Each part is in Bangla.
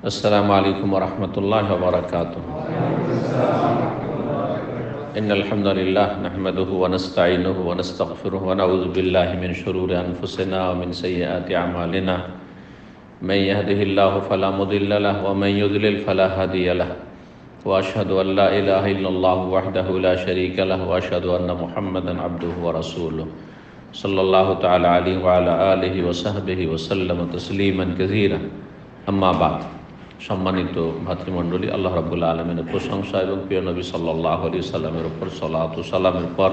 السلام عليكم ورحمة الله وبركاته. إن الحمد لله نحمده ونستعينه ونستغفره ونعوذ بالله من شرور أنفسنا ومن سيئات أعمالنا. من يهده الله فلا مضل له ومن يضلل فلا هادي له. وأشهد أن لا إله إلا الله وحده لا شريك له وأشهد أن محمدا عبده ورسوله صلى الله تعالى عليه وعلى آله وصحبه وسلم تسليما كثيرا. أما بعد. সম্মানিত ভাতৃমণ্ডলী, আল্লাহ রাব্বুল আলামিনের প্রশংসা এবং প্রিয় নবী সাল্লাল্লাহু আলাইহি সাল্লামের উপর সালাত ও সালামের পর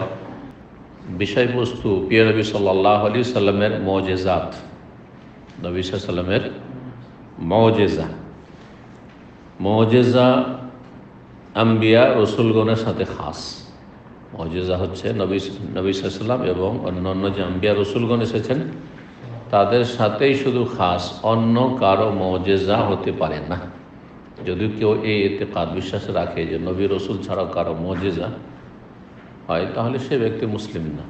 বিষয়বস্তু প্রিয় নবী সাল্লাল্লাহু আলাইহি সাল্লামের মুজিজাত, নবী সাল্লাল্লাহু আলাইহি সাল্লামের মুজিজা। মুজিজা আম্বিয়া রসুলগণের সাথে খাস। মুজিজা হচ্ছে নবী সাল্লাল্লাহু আলাইহি সাল্লাম এবং অন্যান্য যে আম্বিয়া রসুলগণ এসেছেন তাদের সাথেই শুধু খাস, অন্য কারো মুজিজা হতে পারে না। যদি কেউ এই ইতিকাদ বিশ্বাস রাখে যে নবী রসুল ছাড়াও কারো মুজিজা হয়, তাহলে সে ব্যক্তি মুসলিম না,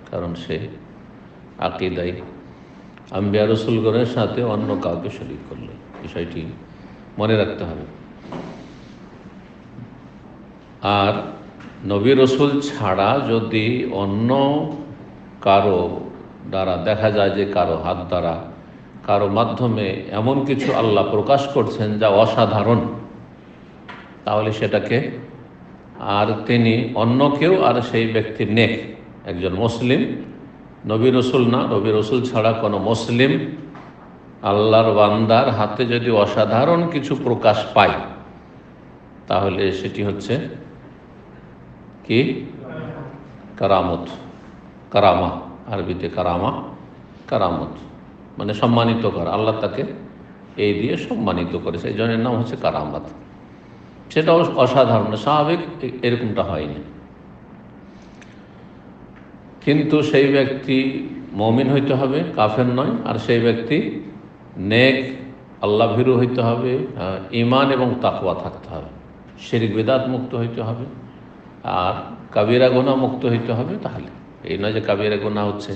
কারণ সে আকীদায় আম্বিয়া রসুলগণের সাথে অন্য কাউকে শরীক করলে। বিষয়টি মনে রাখতে হবে। আর নবী রসুল ছাড়া যদি অন্য কারো দ্বারা দেখা যায় যে কারো হাত দ্বারা কারো মাধ্যমে এমন কিছু আল্লাহ প্রকাশ করছেন যা অসাধারণ, তাহলে সেটাকে আর তিনি অন্য কেউ আর সেই ব্যক্তির নেক, একজন মুসলিম, নবী রসুল না, নবী রসুল ছাড়া কোনো মুসলিম আল্লাহর বান্দার হাতে যদি অসাধারণ কিছু প্রকাশ পায়, তাহলে সেটি হচ্ছে কি? কারামত, কারামা, আরবিতে কারামা, কারামত মানে সম্মানিত করা। আল্লাহ তাকে এই দিয়ে সম্মানিত করেছে, এই জনের নাম হচ্ছে কারামাত। সেটাও অসাধারণ, স্বাভাবিক এরকমটা হয়নি। কিন্তু সেই ব্যক্তি মুমিন হইতে হবে, কাফের নয়। আর সেই ব্যক্তি নেক, আল্লাহ ভীরু হইতে হবে, ঈমান এবং তাকওয়া থাকতে হবে, শিরক বিদআত মুক্ত হইতে হবে, আর কাবিরা গুনাহ মুক্ত হইতে হবে। তাহলে এই নয় যে কাবিরা গুনাহ হচ্ছে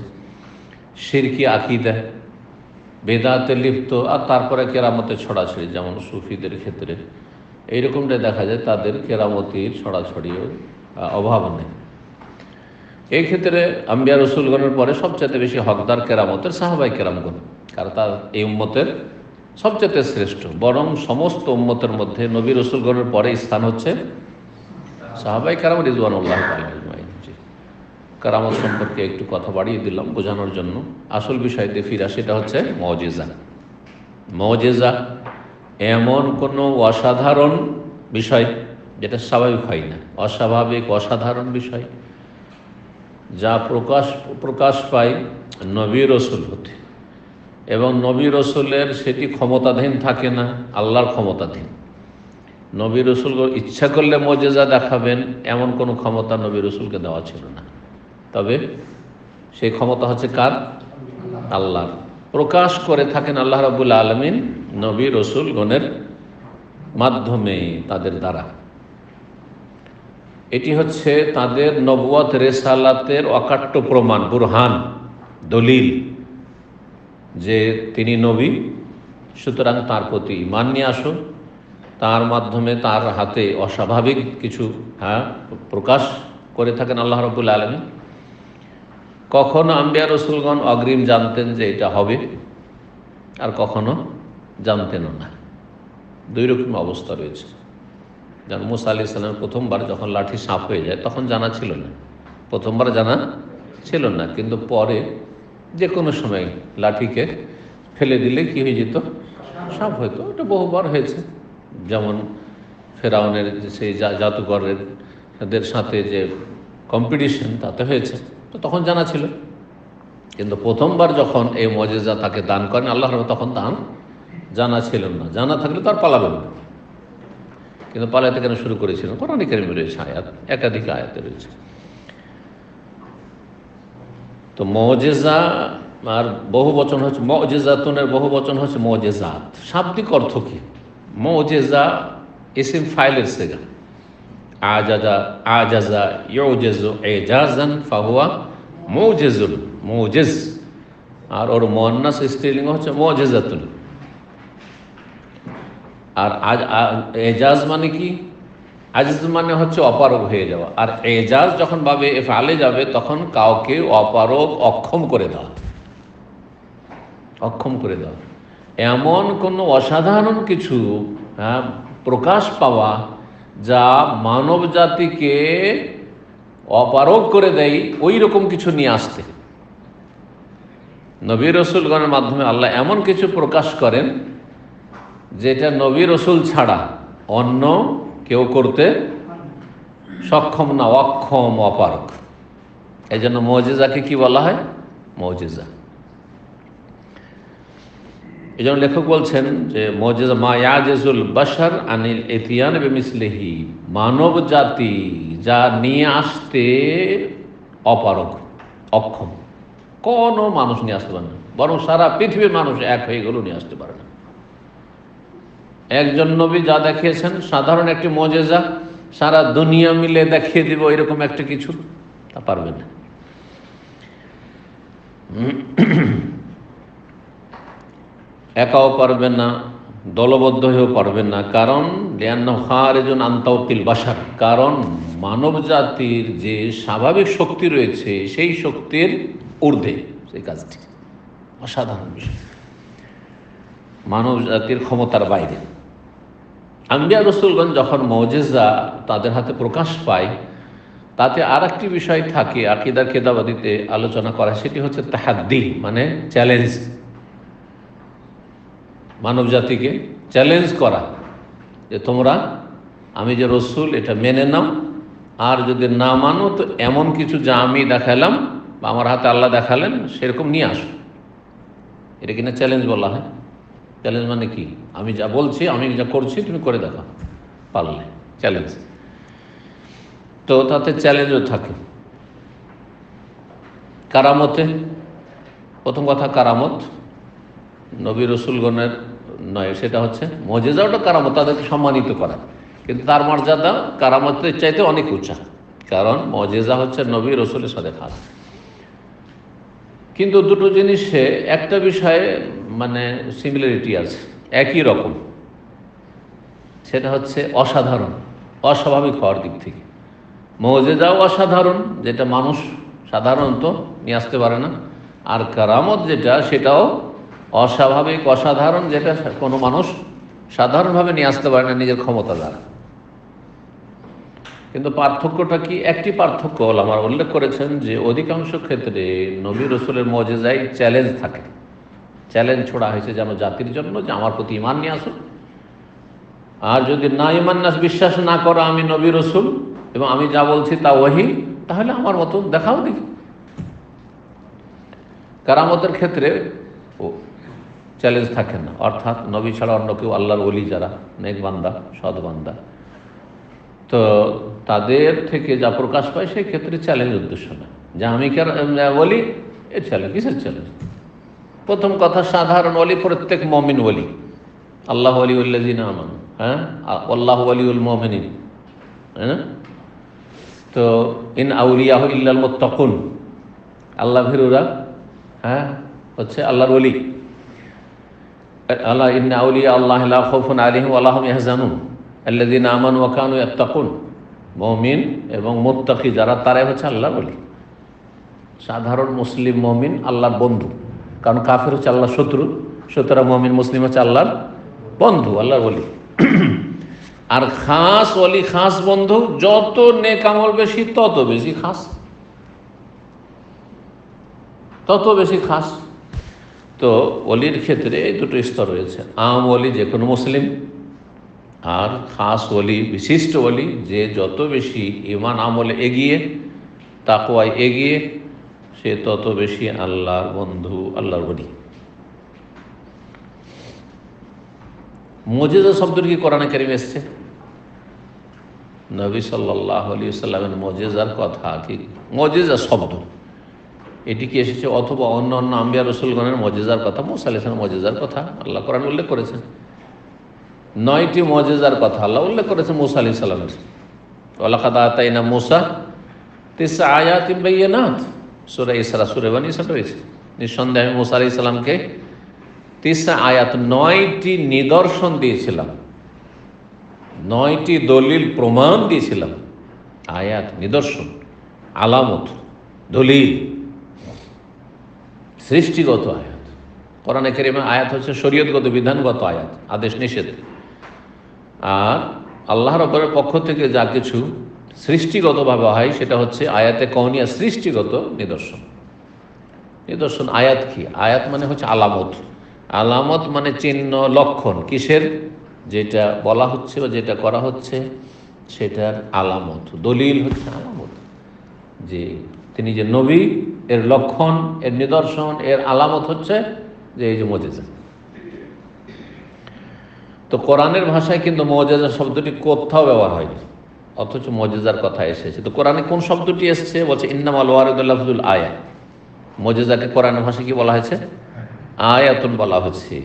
শিরকি আকীদা, বেদাতে লিপ্ত, আর তারপরে কেরামতের ছড়াছড়ি, যেমন সুফিদের ক্ষেত্রে এইরকমটা দেখা যায়, তাদের কেরামতির ছড়াছড়িও অভাব নেই। এই ক্ষেত্রে আম্বিয়া রসুলগণের পরে সবচেয়ে বেশি হকদার কেরামতের সাহাবায়ে কেরামগণ, কারণ তার এই উম্মতের সবচেয়ে শ্রেষ্ঠ। বরং সমস্ত উম্মতের মধ্যে নবী রসুলগণের পরে স্থান হচ্ছে সাহাবায়ে কেরাম রিজওয়ানুল্লাহ আলাইহিম। কারামত সম্পর্কে একটু কথা বাড়িয়ে দিলাম বোঝানোর জন্য। আসল বিষয়তে ফিরা, সেটা হচ্ছে মুজিজা। মুজিজা এমন কোনো অসাধারণ বিষয় যেটা স্বাভাবিক হয় না, অস্বাভাবিক অসাধারণ বিষয় যা প্রকাশ পায় নবী রসুল হতে, এবং নবী রসুলের সেটি ক্ষমতাধীন থাকে না, আল্লাহর ক্ষমতাধীন। নবী রসুল ইচ্ছা করলে মুজিজা দেখাবেন এমন কোনো ক্ষমতা নবী রসুলকে দেওয়া ছিল না। তবে সেই ক্ষমতা হচ্ছে কার? আল্লাহর। প্রকাশ করে থাকেন আল্লাহ রাব্বুল আলামিন নবী রসুলগণের মাধ্যমে, তাদের দ্বারা। এটি হচ্ছে তাদের নবুয়ত রিসালাতের অকাট্য প্রমাণ, বুরহান, দলিল যে তিনি নবী। সুতরাং তার প্রতি ঈমান নিয়ে আসো। তার মাধ্যমে তার হাতে অস্বাভাবিক কিছু প্রকাশ করে থাকেন আল্লাহ রাব্বুল আলামিন। কখনো আম্বিয়া রসুলগণ অগ্রিম জানতেন যে এটা হবে, আর কখনো জানতেনও না। দুই রকম অবস্থা রয়েছে। যেমন মুসা আলাইহিস সালাম প্রথমবার যখন লাঠি সাপ হয়ে যায়, তখন জানা ছিল না, প্রথমবার জানা ছিল না, কিন্তু পরে যে কোনো সময় লাঠিকে ফেলে দিলে কি হয়ে যেত? সাপ হইতো। এটা বহুবার হয়েছে। যেমন ফেরাউনের সেই জাদুকরদের সাথে যে কম্পিটিশন, তাতে হয়েছে, তো তখন জানা ছিল। কিন্তু প্রথমবার যখন এই মুজিজা তাকে দান করেন আল্লাহ, তখন দান জানা ছিল না। জানা থাকলে তো আর পালাবেন না। কিন্তু পালাতে কেন শুরু করেছিলেন? কোরআনে কারিমে রয়েছে আয়াত, একাধিক আয়াতে রয়েছে। তো মুজিজা আর বহু বচন হচ্ছে মুজিজাতুনের বহু বচন হচ্ছে মুজিজাত। শাব্দিক অর্থ কি? মুজিজা ইসিম ফাইলের সেগা। আজাজা, আজাজা ইউজিজু ইজাজান ফাহুয়া মুজিজুন, মুজিজ। আর ওর মুয়ান্নাস স্ত্রীলিঙ্গ হচ্ছে মুজিজাতুন। আর এজাজ মানে কি? আজিজ মানে হচ্ছে অপারগ হয়ে যাওয়া, আর এজাজ যখন ভাবে এফআলে যাবে তখন কাউকে অপারগ, অক্ষম করে দেওয়া, অক্ষম করে দেওয়া। এমন কোনো অসাধারণ কিছু প্রকাশ পাওয়া যা মানব জাতিকে অপারগ করে দেয়, ওই রকম কিছু নিয়ে আসতে। নবী রসুলগণের মাধ্যমে আল্লাহ এমন কিছু প্রকাশ করেন যেটা নবী রসুল ছাড়া অন্য কেউ করতে সক্ষম না, অক্ষম, অপারগ। এই জন্য মুজিজাকে কি বলা হয়? মুজিজা। এই জন্য লেখক বলছেন যে মুজিজা মা ইয়াজিজুল বাশার আনিল ইতিয়ান বিমিসলিহি, মানব জাতি যা নিয়ে আসতে অপারগ, অক্ষম, কোনো মানুষ নিয়ে আসতে পারে না, বরং সারা পৃথিবীর মানুষ এক হয়ে গেলেও নিয়ে আসতে পারে না। একজন নবী যা দেখিয়েছেন সাধারণ একটি মুজিজা, সারা দুনিয়া মিলে দেখিয়ে দিব এরকম একটা কিছু, তা পারবে না। একাও পারবেন না, দলবদ্ধ হয়েও পারবেন না। কারণ খারিজুন আন তাওকিল বাশার, কারণ মানব জাতির যে স্বাভাবিক শক্তি রয়েছে সেই শক্তির ঊর্ধ্বে সেই কাজটি, অসাধারণ বিষয়, মানব জাতির ক্ষমতার বাইরে। আম্বিয়া রসুলগণ যখন মুজিজা তাদের হাতে প্রকাশ পায়, তাতে আর একটি বিষয় থাকে আকীদার কেতাবাদিতে আলোচনা করা, সেটি হচ্ছে তাহাদ্দি, মানে চ্যালেঞ্জ। মানব জাতিকে চ্যালেঞ্জ করা যে তোমরা আমি যে রসুল এটা মেনে নাও, আর যদি না মানো তো এমন কিছু যা আমি দেখালাম বা আমার হাতে আল্লাহ দেখালেন সেরকম নিয়ে আসো। এটা কিনা চ্যালেঞ্জ বলা হয়। চ্যালেঞ্জ মানে কি? আমি যা বলছি, আমি যা করছি তুমি করে দেখো, পারলে চ্যালেঞ্জ। তো তাতে চ্যালেঞ্জও থাকে। কারামতে, প্রথম কথা কারামত নবী রসুলগণের নয়, সেটা হচ্ছে মুজিজাটা কারামত, তাদেরকে সম্মানিত করা, কিন্তু তার মর্যাদা কারামতের চাইতে অনেক উঁচা, কারণ মুজিজা হচ্ছে নবী রসুলের সাথে খাস। কিন্তু দুটো জিনিসে একটা বিষয়ে মানে সিমিলারিটি আছে, একই রকম, সেটা হচ্ছে অসাধারণ, অস্বাভাবিক হওয়ার দিক থেকে। মুজিজাও অসাধারণ, যেটা মানুষ সাধারণত নিয়ে আসতে পারে না, আর কারামত যেটা সেটাও অস্বাভাবিক, অসাধারণ, যেটা কোনো মানুষ সাধারণভাবে নিয়ে আসতে পারে না নিজের ক্ষমতা দ্বারা। কিন্তু পার্থক্যটা কি? একটি পার্থক্য ওলামারা উল্লেখ করেছেন যে অধিকাংশ ক্ষেত্রে নবী রসুলের মুজিজায় চ্যালেঞ্জ থাকে, চ্যালেঞ্জ ছোড়া হয়েছে যেন জাতির জন্য যে আমার প্রতি ঈমান নিয়ে আসো, আর যদি না ঈমান না বিশ্বাস না করো আমি নবী রসুল এবং আমি যা বলছি তা ওহী, তাহলে আমার মতো দেখাও দেখি। কারামতের ক্ষেত্রে চ্যালেঞ্জ থাকে না, অর্থাৎ নবী ছাড়া অন্য কেউ, আল্লাহর ওলি যারা নেক বান্দা, সৎ বান্দা, তো তাদের থেকে যা প্রকাশ পায় সেই ক্ষেত্রে চ্যালেঞ্জ উদ্দেশ্য না, যে আমি বলি এর চ্যালেঞ্জ, কিসের চ্যালেঞ্জ? প্রথম কথা, সাধারণ ওলি প্রত্যেক মুমিন ওলি, আল্লাহ ওয়ালিউল্লাযিনা আমানু, আল্লাহু ওয়ালিউল মুমিনিন, হ্যাঁ। তো ইন আউলিয়াহু ইল্লাল মুত্তাকুন, আল্লাহ ভীরুরা হচ্ছে আল্লাহর ওলি। আল্লাহ ইন্না আউলিয়া আল্লাহ লা খাউফুন আলাইহিম ওয়া লা হুম ইয়াহজানুন আল্লাযিনা আমানু ওয়া কানু ইয়াত্তাকুন, মুমিন এবং মুত্তাকি যারা, তারাই হচ্ছে আল্লাহর ওলি। সাধারণ মুসলিম মুমিন আল্লাহর বন্ধু, কারণ কাফের হচ্ছে আল্লাহর শত্রু, সুতরাং মুমিন মুসলিম হচ্ছে আল্লাহর বন্ধু, আল্লাহর ওলি। আর খাস ওলি, খাস বন্ধু, যত নেক আমল বেশি তত বেশি খাস, তত বেশি খাস। তো ওলির ক্ষেত্রে এই দুটো স্তর রয়েছে, আম ওলি যে কোনো মুসলিম, আর খাস ওলি, বিশিষ্ট ওলি, যে যত বেশি ঈমান আমলে এগিয়ে, তাকওয়ায় এগিয়ে, সে তত বেশি আল্লাহর বন্ধু, আল্লাহর ওলি। মুজিজা শব্দটি কি কোরআনে কারিমে এসেছে? নবী সাল্লাল্লাহু আলাইহি ওয়াসাল্লামের মুজিজার কথা কি, মুজিজা শব্দ এটি কি এসেছে, অথবা অন্য অন্য আম্বিয়া রসুলগণের মুজিজার কথা, মুসা আলাইহিস সালামের মুজিজার কথা আল্লাহ কোরআনে উল্লেখ করেছেন। 9টি মুজিজার কথা আল্লাহ উল্লেখ করেছেন মুসা আলাইহিস সালামের। ওয়ালাকাদ আতাইনা মুসা 9 আয়াতিন বাইয়িনাত, সূরা ইসরা, সূরা বনী ইসরা রয়েছে। নিঃসন্দেহে মুসা আলাইহিস সালামকে 9 আয়াত, 9টি নিদর্শন দিয়েছিলাম। 9টি দলিল প্রমাণ দিয়েছিলাম, আয়াত, নিদর্শন, আলামত, দলিল, সৃষ্টিগত আয়াত। কোরআনে কারিমে আয়াত হচ্ছে শরীয়তগত, বিধানগত আয়াত, আদেশ নিষেধ। আর আল্লাহ রাব্বুল পক্ষ থেকে যা কিছু সৃষ্টিগতভাবে হয় সেটা হচ্ছে আয়াতে কওনিয়া, সৃষ্টিগত নিদর্শন। নিদর্শন আয়াত কি? আয়াত মানে হচ্ছে আলামত। আলামত মানে চিহ্ন, লক্ষণ। কিসের? যেটা বলা হচ্ছে বা যেটা করা হচ্ছে সেটার আলামত। দলিল হচ্ছে আলামত, যে তিনি যে নবী, এর লক্ষণ, এর নিদর্শন, এর আলামত হচ্ছে যে এই যে মুজিজা। তো কোরআনের ভাষায় কিন্তু মুজিজা শব্দটি কোথাও ব্যবহার হয়নি, অথচ মুজিজার কথা এসেছে। তো কোরআনে কোন শব্দটি এসেছে? বলছে ইন্নামাল ওয়ারিদুল লাফজুল আয়া। মুজিজাকে কোরআনের ভাষায় কি বলা হয়েছে? আয়াতুন বলা হচ্ছে।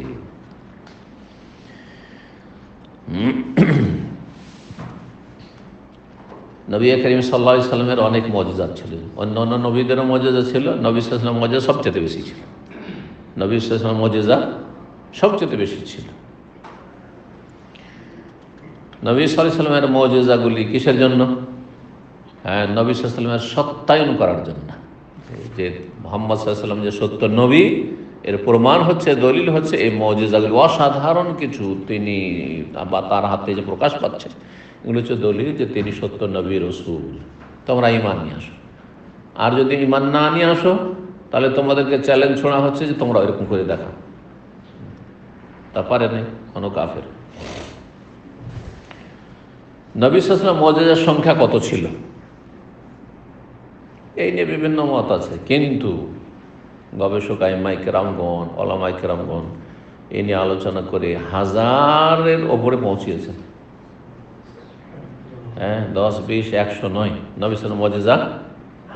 নবী করিম সাল্লাল্লাহু আলাইহি সাল্লামের অনেক মুজিজাত ছিল, অন্য অন্য নবীদেরও মুজিজা ছিল। নবী সাল্লাল্লাহু আলাইহি ওয়াসাল্লামের মুজিজা সবচেয়ে বেশি ছিল। নবী সাল্লাল্লাহু আলাইহি ওয়াসাল্লামের মুজিজা সবচেয়ে বেশি ছিল। নবী সাল্লাল্লাহু আলাইহি ওয়াসাল্লামের মুজিজাগুলি কিসের জন্য? নবী সাল্লাল্লাহু আলাইহি ওয়াসাল্লামের সত্যায়ন করার জন্য, যে মুহাম্মদ সাল্লাল্লাহু আলাইহি ওয়াসাল্লাম যে সত্য নবী, এর প্রমাণ হচ্ছে, দলিল হচ্ছে এই মুজিজাগুলি। অসাধারণ কিছু তিনি বা তার হাতে যে প্রকাশ পাচ্ছে, এগুলো হচ্ছে দলিল যে তিনি সত্য নবী, রাসূল। তোমরা ঈমান নিয়ে আসো। আর যদি ঈমান না নিয়ে আসো, তাহলে তোমাদেরকে চ্যালেঞ্জ ছোড়া হচ্ছে যে তোমরা এরকম করে দেখাও। তা পারে নাই কোনো কাফের। নবী সাল্লাল্লাহু আলাইহি ওয়াসাল্লাম মুজিজার সংখ্যা কত ছিল এই নিয়ে বিভিন্ন মত আছে, কিন্তু গবেষক আইম্মায়ে কেরামগণ, ওলামায়ে কেরামগণ এই নিয়ে আলোচনা করে 1000-এর ওপরে পৌঁছিয়েছেন। 10, 20, 100 নয়, নবী সাল্লাল্লাহু আলাইহি ওয়াসাল্লাম মুজিজা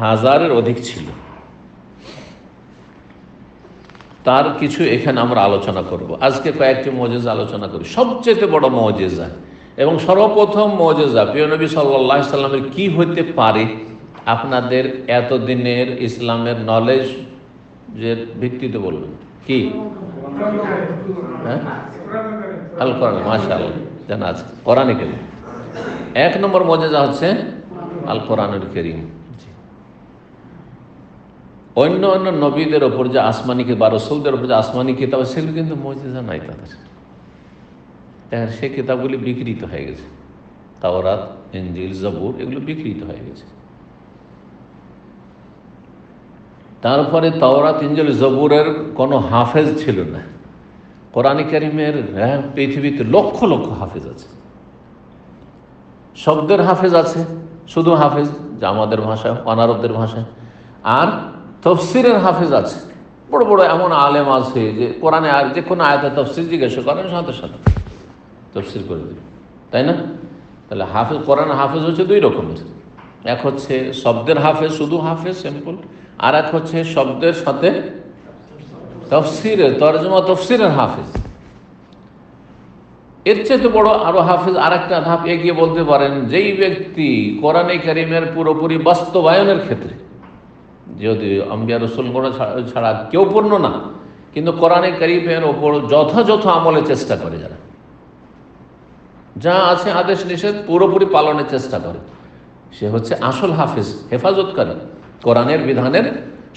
1000-এর অধিক ছিল। তার কিছু এখানে আমরা আলোচনা করব। আজকে কয়েকটি মুজিজা আলোচনা করি। সবচেয়ে বড় মুজিজা এবং সর্বপ্রথম মুজিজা প্রিয় নবী সাল্লাল্লাহু আলাইহি সাল্লামের কি হতে পারে, আপনাদের এতদিনের ইসলামের নলেজ যে ভিত্তিতে বলবেন কি? আল কোরআন। মাশাআল্লাহ, জানা আছে কোরআনে কারীম। 1 নম্বর মুজিজা হচ্ছে আল কোরআনুল কারীম। অন্য অন্য নবীদের ওপর যে আসমানি বা রাসূলদের ওপর যে আসমানি কিতাব, সেগুলো কিন্তু মুজিজা নাই তাদের। সে কিতাবগুলি বিকৃত হয়ে গেছে। তাওরাত, ইনজিল, জবুর এগুলো বিকৃত হয়ে গেছে। তারপরে তাওরাত, ইনজিল, জবুরের কোনো হাফেজ ছিল না। কোরআন কারীমের পৃথিবীতে লক্ষ লক্ষ হাফেজ আছে। শব্দের হাফেজ আছে, শুধু হাফেজ, যা আমাদের ভাষায়, অনারবদের ভাষায়। আর তফসিরের হাফেজ আছে, বড় বড় এমন আলেম আছে যে কোরআনে আর যে কোনো আয়াতের তফসির জিজ্ঞাসা করেন, সাথে সাথে তফসির করে দেবে, তাই না? তাহলে হাফেজ, কোরআন হাফেজ হচ্ছে 2 রকমের। এক হচ্ছে শব্দের হাফেজ, শুধু হাফেজ, সিম্পল। আর এক হচ্ছে শব্দের সাথে তফসিরের, তরজমা তফসিরের হাফেজ। এর চেয়ে বড় আরো হাফেজ আর একটা ধাপ এগিয়ে বলতে পারেন, যেই ব্যক্তি কোরআনে কারীমের পুরোপুরি বাস্তবায়নের ক্ষেত্রে, যদি আম্বিয়া রাসূলগণ ছাড়া কেউ পূর্ণ না, কিন্তু কোরআনে কারীমের ওপর যথাযথ আমলের চেষ্টা করে, যারা যা আছে আদেশ নিষেধ পুরোপুরি পালনের চেষ্টা করে, সে হচ্ছে আসল হাফেজ, হেফাজতকারী। কোরআনের বিধানের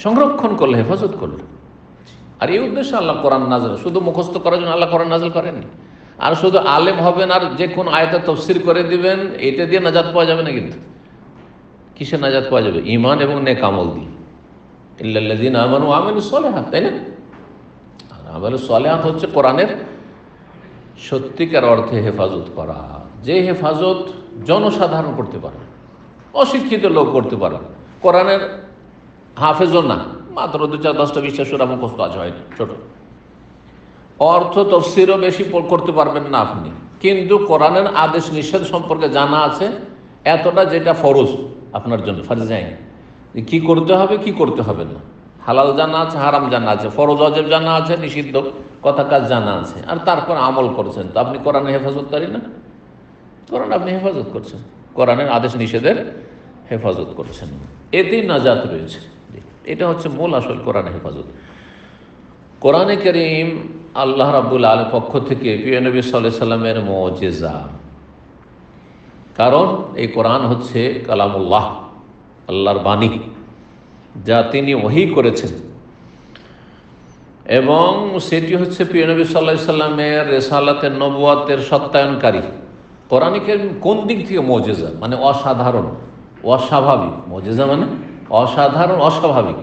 সংরক্ষণ করলে, হেফাজত করলে। আর এই উদ্দেশ্যে আল্লাহ কোরআন নাযিল, শুধু মুখস্থ করার জন্য আল্লাহ কোরআন নাযিল করেননি। আর শুধু আলেম হবেন আর যে কোন আয়াতের তাফসীর করে দিবেন, এটা দিয়ে নাজাত পাওয়া যাবে না। কিন্তু কিসে নাজাত পাওয়া যাবে? ঈমান এবং নেক আমল দিয়ে। ইল্লাল্লাযীনা আমানু ওয়া আমিলুস সালিহাত, তাই না? আর আমালুস সালিহাত হচ্ছে কোরআনের সত্যিকার অর্থে হেফাজত করা, যে হেফাজত জনসাধারণ করতে পারে, অশিক্ষিত লোক করতে পারে। কোরআনের হাফেজও না, মাত্র 2, 4, 10টা 20টা সূরা মুখস্থ আছে, হয় ছোট। অর্থ তফসিরও বেশি করতে পারবেন না আপনি, কিন্তু কোরআনের আদেশ নিষেধ সম্পর্কে জানা আছে এতটা, যেটা ফরজ আপনার জন্য, ফরজ আইন, কি করতে হবে কি করতে হবে না, হালাল জানা আছে, হারাম জানা আছে, ফরজ ওয়াজিব জানা আছে, নিষিদ্ধ কথা কাজ জানা আছে, আর তারপর আমল করছেন। তো আপনি কোরআনের হেফাজতকারী না? কোরআন আপনি হেফাজত করছেন, কোরআনের আদেশ নিষেধের হেফাজত করছেন, এতেই নাজাত রয়েছে। এটা হচ্ছে মূল আসল কোরআনের হেফাজত। কোরআনে কারীম আল্লাহ রাব্বুল আলামিনের পক্ষ থেকে প্রিয় নবী সাল্লাল্লাহু আলাইহি সাল্লামের মুজিজা। কারণ এই কোরআন হচ্ছে কালামুল্লাহ, আল্লাহর বাণী, যা তিনি ওহী করেছেন, এবং সেটি হচ্ছে প্রিয় নবী সাল্লাল্লাহু আলাইহি সাল্লামের রিসালাতের, নবুয়াতের সত্যায়নকারী। কোরআনে কারীম কোন দিক থেকে মুজিজা, মানে অসাধারণ, অস্বাভাবিক। মুজিজা মানে অসাধারণ, অস্বাভাবিক,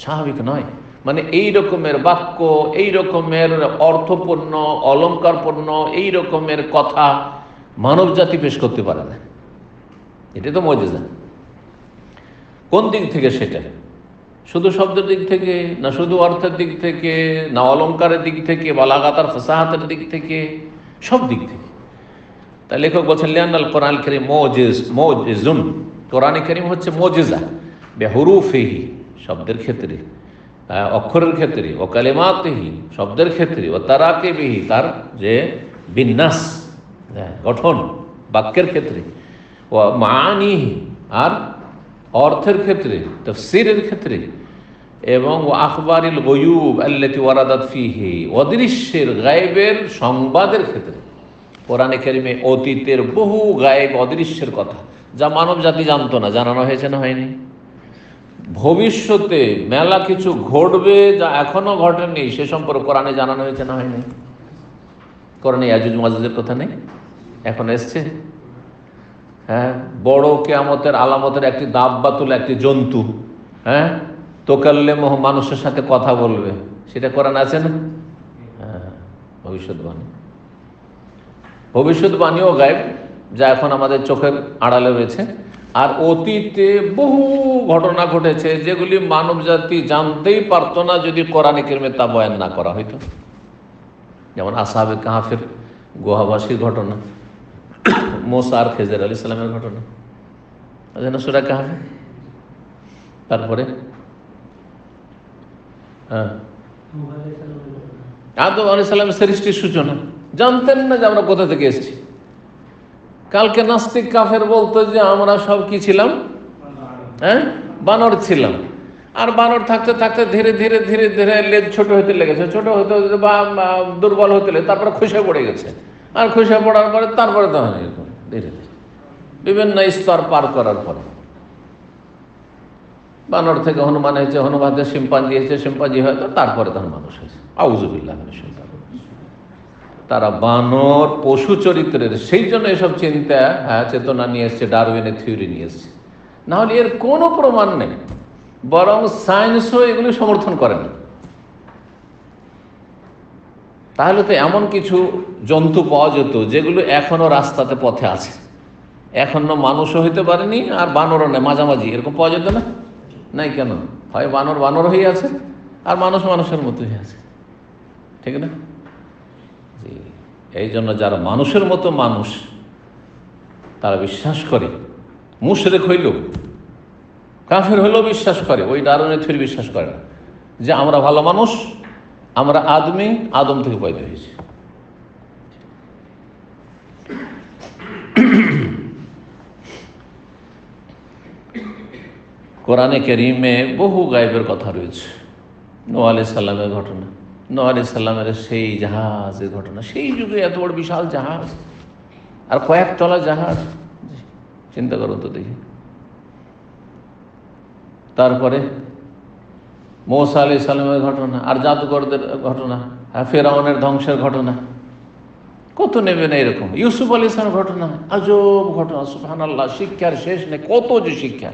স্বাভাবিক নয়। মানে এই রকমের বাক্য, এই রকমের অর্থপূর্ণ, অলঙ্কারপূর্ণ, এই রকমের কথা মানব জাতি পেশ করতে পারে না। এটাই তো মুজিজা। কোন দিক থেকে সেটা? শুধু শব্দের দিক থেকে, না শুধু অর্থের দিক থেকে, না অলঙ্কারের দিক থেকে, বালাগাত আর ফাসাহাতের দিক থেকে, সব দিক থেকে। তাই লেখক বলছেন লিআন্নাল কোরআনুল কারীম মুজিজুন, কোরআন কারীম হচ্ছে মুজিজা বিহুরুফিহি, শব্দের ক্ষেত্রে, অক্ষরের ক্ষেত্রে, ও কালিমাতিহি, শব্দের ক্ষেত্রে, ও তারাকিবিহি, তার যে বিন্যাস, গঠন, বাক্যের ক্ষেত্রে, ও মাআনিহি, আর অর্থের ক্ষেত্রে, তাফসীরের ক্ষেত্রে, এবং ও আখবারিল গায়ুব আল্লাতী ওয়ারাদাত ফীহি, অদৃশ্যের গায়েবের সংবাদের ক্ষেত্রে। কোরআনে কারীমে অতীতের বহু গায়েব, অদৃশ্যের কথা যা মানব জাতি জানতো না, জানানো হয়েছে না হয়নি? ভবিষ্যতে মেলা কিছু ঘটবে যা এখনো ঘটেনি, সে সম্পর্কে কোরআনে জানানো হয়েছে না হয়নি? কোরআনে ইয়াজুজ মাজুজের কথা নেই? এখন এসছে। হ্যাঁ, বড় কিয়ামতের আলামতের একটি দাব্বাতুল, একটি জন্তু, হ্যাঁ, তোকাল্লিমুহ, মানুষের সাথে কথা বলবে, সেটা কোরআন আছে না? হ্যাঁ, ভবিষ্যৎবাণী। ভবিষ্যৎবাণীও গায়েব, যা এখন আমাদের চোখের আড়ালে রয়েছে। আর অতীতে বহু ঘটনা ঘটেছে যেগুলি মানব জাতি জানতেই পারতো না যদি কোরআনে কারীমে তা বয়ান না করা হইতো। যেমন আসহাবে কাহফের গুহাবাসীর ঘটনা, মুসা আর খেজর আলাইহিস সালামের ঘটনা, আছে না সূরা কাহফে? তারপরে আদম আলাইহিস সালামের সৃষ্টির সূচনা, জানতেন না যে আমরা কোথা থেকে এসেছি। কালকে নাস্তিক কাফের বলতো যে আমরা সব কি ছিলাম? হ্যাঁ, বানর ছিলাম। আর বানর থাকতে থাকতে ধীরে ধীরে ধীরে ধীরে লেজ ছোট হতে লেগেছে, ছোট হতে হতে বা দুর্বল হতে লেগে তারপরে খসে পড়ে গেছে। আর খসে পড়ার পরে তারপরে তো ধীরে ধীরে বিভিন্ন স্তর পার করার পরে বানর থেকে হনুমান হয়েছে, হনুমান থেকে শিম্পাঞ্জি হয়েছে, শিম্পাঞ্জি হয়তো তারপরে তখন মানুষ হয়েছে। আউযুবিল্লাহ মিনাশ শাইতানির রাজিম। তারা বানর, পশু চরিত্রের, সেই জন্য এসব চিন্তা, চেতনা নিয়ে এসছে, ডারউইনের থিওরি নিয়ে এসছে। না হলে এর কোনো প্রমাণ নেই, বরং সায়েন্সও এগুলি সমর্থন করে না। তাহলে তো এমন কিছু জন্তু পাওয়া যেত যেগুলো এখনো রাস্তাতে, পথে আছে, এখনো মানুষও হইতে পারেনি আর বানরও নেই, মাঝামাঝি এরকম পাওয়া যেত না? নাই কেন? হয় বানর বানর হয়ে আছে আর মানুষ মানুষের মতো হয়ে আছে, ঠিক না? জি, এই জন্য যারা মানুষের মতো মানুষ, তারা বিশ্বাস করে, মুশরিক হইল, কাফের হইলেও বিশ্বাস করে, ওই ডারউইনের থিওরি বিশ্বাস করে না যে আমরা ভালো মানুষ, আমরা আদমি, আদম থেকে পয়দা হয়েছি। কোরআনে কারীমে বহু গায়েবের কথা রয়েছে। নূহ আলাইহিস সালামের ঘটনা, নূহ আলাইহিস সালামের সেই জাহাজের ঘটনা, সেই যুগে এত বড় বিশাল জাহাজ, আর কয়েক তলা জাহাজ, চিন্তা করো তো দেখি। তারপরে মূসা আলাইহিস সালামের ঘটনা, আর জাদুকরদের ঘটনা, ফেরাউনের ধ্বংসের ঘটনা, কত নেবে না এরকম। ইউসুফ আলাইহিস সালামের ঘটনা, আজব ঘটনা, সুবহানাল্লাহ, শিক্ষার শেষ নেই, কত যে শিক্ষা।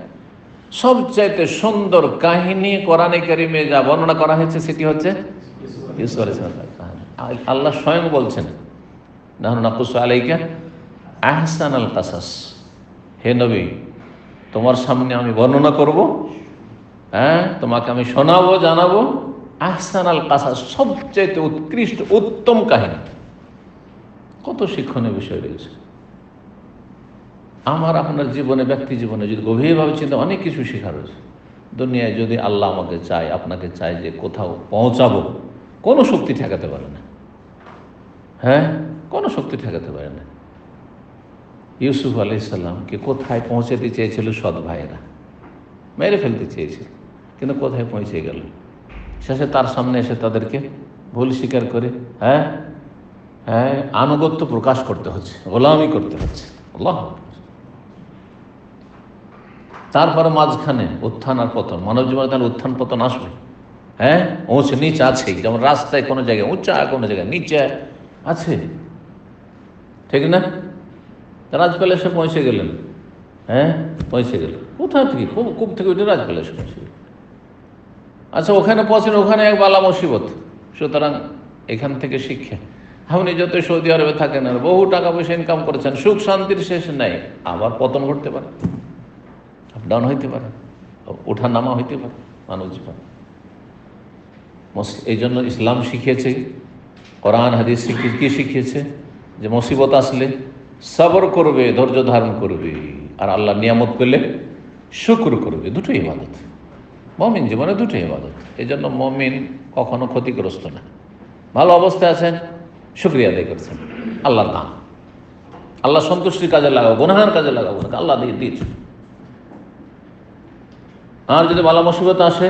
সবচাইতে সুন্দর কাহিনী কোরআনে কারীমে যা বর্ণনা করা হয়েছে সেটি হচ্ছে ইউসুফ আলাইহিস সালামের কাহিনী। আল্লাহ স্বয়ং বলছেন, নাহনু নাকুসু আলাইকা আহসানাল কাসাস, হে নবী, তোমার সামনে আমি বর্ণনা করব, হ্যাঁ, তোমাকে আমি শোনাবো, জানাবো আহসানাল কাসাস, সবচাইতে উৎকৃষ্ট, উত্তম কাহিনী। কত শিক্ষণীয় বিষয় রয়েছে। আমার আপনার জীবনে, ব্যক্তি জীবনে যদি গভীরভাবে চিন্তা, অনেক কিছু শেখার রয়েছে। দুনিয়ায় যদি আল্লাহ আমাকে চায়, আপনাকে চায় যে কোথাও পৌঁছাবো, কোনো শক্তি ঠেকাতে পারে না। হ্যাঁ, কোনো শক্তি ঠেকাতে পারে না। ইউসুফ আলাইহিস সালামকে কোথায় পৌঁছাতে চেয়েছিল সৎ ভাইয়েরা, মেরে ফেলতে চেয়েছিল, কিন্তু কোথায় পৌঁছে গেল। শেষে তার সামনে এসে তাদেরকে ভুল স্বীকার করে হ্যাঁ হ্যাঁ আনুগত্য প্রকাশ করতে হচ্ছে, গোলামি করতে হচ্ছে। আল্লাহ, তারপরে মাঝখানে উত্থান আর পতন, মানব জীবনে তাহলে উত্থান পতন আসবে। হ্যাঁ, উঁচ নিচ আছে, যেমন রাস্তায় কোনো জায়গায় উঁচা, কোনো জায়গায় নিচে আছে, ঠিক না? রাজ প্যালেসে পৌঁছে গেলেন, হ্যাঁ পৌঁছে গেলেন, কোথা থেকে কূপ থেকে উঠে রাজ প্যালেসে পৌঁছে গেলেন। আচ্ছা, ওখানে পৌঁছেন, ওখানে এক বালা মুসিবত। সুতরাং এখান থেকে শিক্ষা, আপনি যত সৌদি আরবে থাকেন আর বহু টাকা পয়সা ইনকাম করেছেন, সুখ শান্তির শেষ নাই, আবার পতন ঘটতে পারে, আপ ডাউন হইতে পারে, ওঠা নামা হইতে পারে মানব জীবন। এই জন্য ইসলাম শিখিয়েছে, কোরআন হাদিস কি শিখিয়েছে, যে মুসিবত আসলে সবর করবে, ধৈর্য ধারণ করবে, আর আল্লাহ নিয়ামত পেলে শুকর করবে। দুটোই ইবাদত, মুমিন জীবনে দুটোই ইবাদত। এই জন্য মুমিন কখনো ক্ষতিগ্রস্ত না। ভালো অবস্থায় আছেন, শুকরিয়া আদায় করছেন, আল্লাহর দান, আল্লাহ সন্তুষ্টির কাজে লাগাবো, গুনাহের কাজে লাগাবো না, আল্লাহ দিয়েছে। আর যদি ভালো মুসিবত আসে,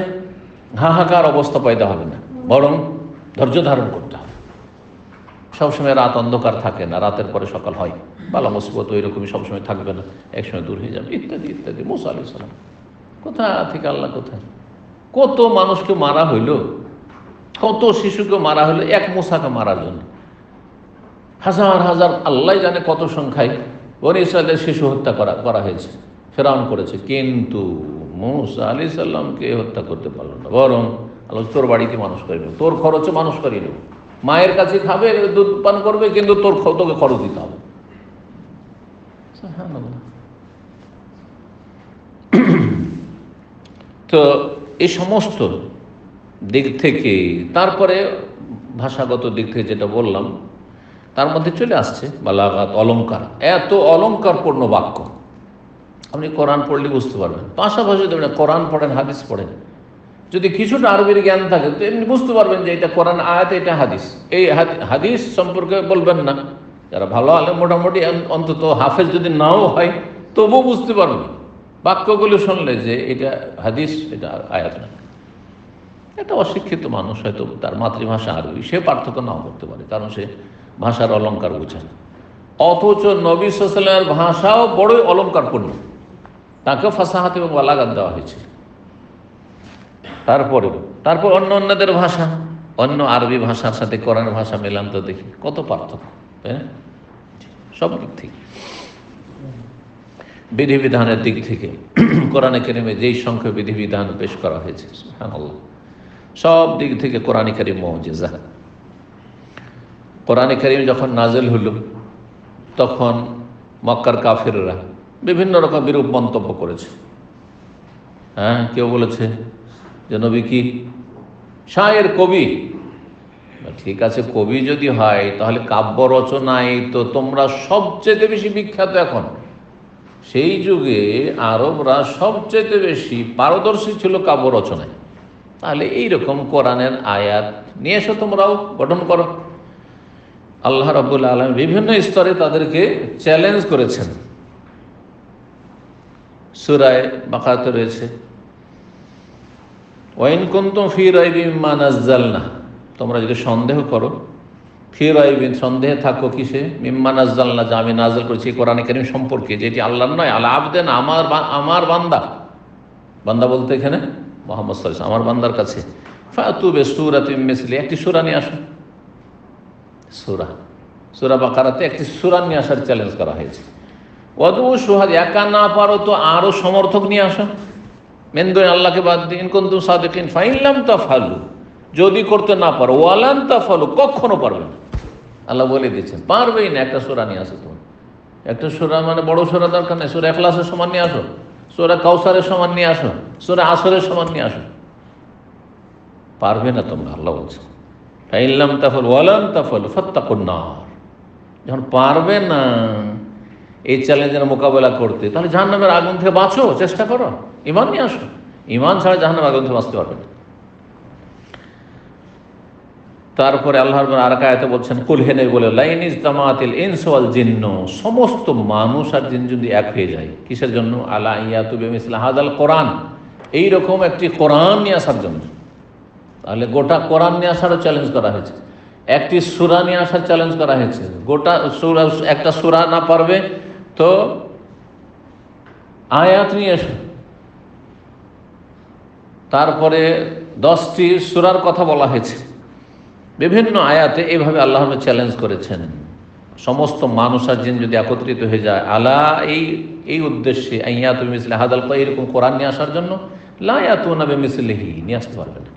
হাহাকার অবস্থা পয়দা হবে না, বরং ধৈর্য ধারণ করতে হবে। সবসময় রাত অন্ধকার থাকে না, রাতের পরে সকাল হয়। ভালো মুসিবত ওই রকমই সবসময় থাকবে না, একসময় দূর হয়ে যাবে, ইত্যাদি ইত্যাদি। মুসা আলাইহিস সালাম কোথা থেকে আল্লাহ কোথায়, কত মানুষকে মারা হইল, কত শিশুকে মারা হইল এক মুসাকে মারার জন্য। হাজার হাজার, আল্লাহ জানে কত সংখ্যায় বনি ইসরায়েলের শিশু হত্যা করা হয়েছে, ফেরাউন করেছে, কিন্তু মুসা আলাইহিস সালামকে হত্যা করতে পারল না। বরং আল্লাহ তোর বাড়িতে মানুষ করে নেব, তোর খরচে মানুষ করিয়ে নেব, মায়ের কাছে খাবে, দুধ পান করবে, কিন্তু তোকে খরচ দিতে হবে। তো এই সমস্ত দিক থেকে, তারপরে ভাষাগত দিক থেকে যেটা বললাম, তার মধ্যে চলে আসছে বালাগাত, অলঙ্কার। এত অলঙ্কারপূর্ণ বাক্য আপনি কোরআন পড়লে বুঝতে পারবেন। পাশাপাশি দেবেন, কোরআন পড়েন, হাদিস পড়েন, যদি কিছুটা আরবির জ্ঞান থাকে তো এমনি বুঝতে পারবেন যে এটা কোরআন আয়াত, এটা হাদিস। এই হাদিস সম্পর্কে বলবেন না, যারা ভালো আলেম মোটামুটি অন্তত হাফেজ যদি নাও হয় তবুও বুঝতে পারবেন বাক্যগুলো শুনলে যে এটা হাদিস, এটা আয়াত না। একটা অশিক্ষিত মানুষ হয়তো তার মাতৃভাষা আরবি, সে পার্থক্য নাও করতে পারে, কারণ সে ভাষার অলঙ্কার বোঝে না। অথচ নবী সাল্লাল্লাহু আলাইহি ওয়াসাল্লামের ভাষাও বড়ই অলঙ্কারপূর্ণ, তাকে ফাসাহাত এবং বালাগাত দেওয়া হয়েছে। তারপর অন্যদের ভাষা, অন্য আরবি ভাষার সাথে কোরআনের ভাষা মেলান তো দেখি কত পার্থক্য, তাই না? সব দিক থেকে, বিধিবিধানের দিক থেকে কোরআনে কারিমে যেই সংখ্যক বিধিবিধান পেশ করা হয়েছে, সুবহানাল্লাহ, সব দিক থেকে কোরআনে কারিম মুজিজা। কোরআনে কারিম যখন নাজিল হল, তখন মক্কার কাফিররা বিভিন্ন রকম বিরূপ মন্তব্য করেছে। হ্যাঁ, কেউ বলেছে যে নবী কি শায়ের, কবি। ঠিক আছে, কবি যদি হয় তাহলে কাব্য রচনায় তো তোমরা সবচেয়ে বেশি বিখ্যাত। এখন সেই যুগে আরবরা সবচেয়ে বেশি পারদর্শী ছিল কাব্য রচনায়, তাহলে এইরকম কোরআনের আয়াত নিয়ে এসো, তোমরাও গঠন করো। আল্লাহ রাব্বুল আলামিন বিভিন্ন স্তরে তাদেরকে চ্যালেঞ্জ করেছেন। সূরা বাকারাতে রয়েছে, ওয়াইন কুনতুম ফি রাইবিন মিম্মা নাযালনা, তোমরা যদি সন্দেহ করো, ফি রাইবিন, সন্দেহে থাকো কিসে, মিম্মা নাযালনা, যা আমি নাযিল করেছি কোরআনে কারীম সম্পর্কে, যেটি আল্লাহর নয়, আলা আবদেন, আমার বান্দা, বান্দা বলতে এখানে মুহাম্মদ সাল্লাল্লাহু আলাইহি ওয়াসাল্লাম, আমার বান্দার কাছে, ফাতু বিসূরাতিন মিসলি, একটি সূরা নিয়ে আসো। সূরা বাকারাতে একটি সূরা নিয়ে আসার চ্যালেঞ্জ করা হয়েছে। ওয়াদু শুহাদা, একা না পারো তো আরো সমর্থক নিয়ে আসো, মেনদুন, আল্লাহকে বাদ দিয়ে, ইন কুনতুম সাদিকিন ফাইন লাম তাফআলু, যদি করতে না পারো, ওয়ালান তাফআলু, কখনো পারবে না। আল্লাহ বলে দিয়েছেন পারবেই না। একটা সূরা নিয়ে আসো, তুমি একটা সূরা, মানে বড় সূরা দরকার নেই, সূরা ইখলাসের সমান নিয়ে আসো, সূরা কাউসারের সমান নিয়ে আসো, সূরা আসরের সমান নিয়ে আসো, পারবে না তোমরা। আল্লাহ বলছেন ফাইন লাম তাফআলু ওয়ালান তাফআলু ফাত্তাকুন নার, যখন পারবে না এই চ্যালেঞ্জের মোকাবেলা করতে, তাহলে জাহান্নামের আগুন থেকে বাঁচো, চেষ্টা করো, ঈমান নিয়ে আসো। ঈমান ছাড়া জাহান্নামের আগুন থেকে বাঁচতে পারবে না। তারপরে আল্লাহ আর এক আয়াতে বলছেন, কুল হে নবী বলে, লাইন ইজতামাতিল ইনসু ওয়াল জিন্নু, সমস্ত মানুষ আর জিন যদি এক হয়ে যায়, কিসের জন্য, আলা ইয়াতু বিমিসলি হাযাল কোরআন, এইরকম একটি কোরআন নিয়ে আসার জন্য। তাহলে গোটা কোরআন নিয়ে আসারও চ্যালেঞ্জ করা হয়েছে, একটি সূরা নিয়ে আসার চ্যালেঞ্জ করা হয়েছে। গোটা সূরা, একটা সূরা না পারবে তো আয়াত নিয়ে এসো, তারপরে 10টি সূরার কথা বলা হয়েছে। বিভিন্ন আয়াতে এইভাবে আল্লাহ চ্যালেঞ্জ করেছেন, সমস্ত মানুষ আর জিন যদি একত্রিত হয়ে যায় আলা এই উদ্দেশ্যে আইয়াতু মিসলি হাদাল কোরআন, এরকম কোরআন নিয়ে আসার জন্য, লা ইয়াতুনা বিমিসলিহি, নিয়ে আসতে পারবে না।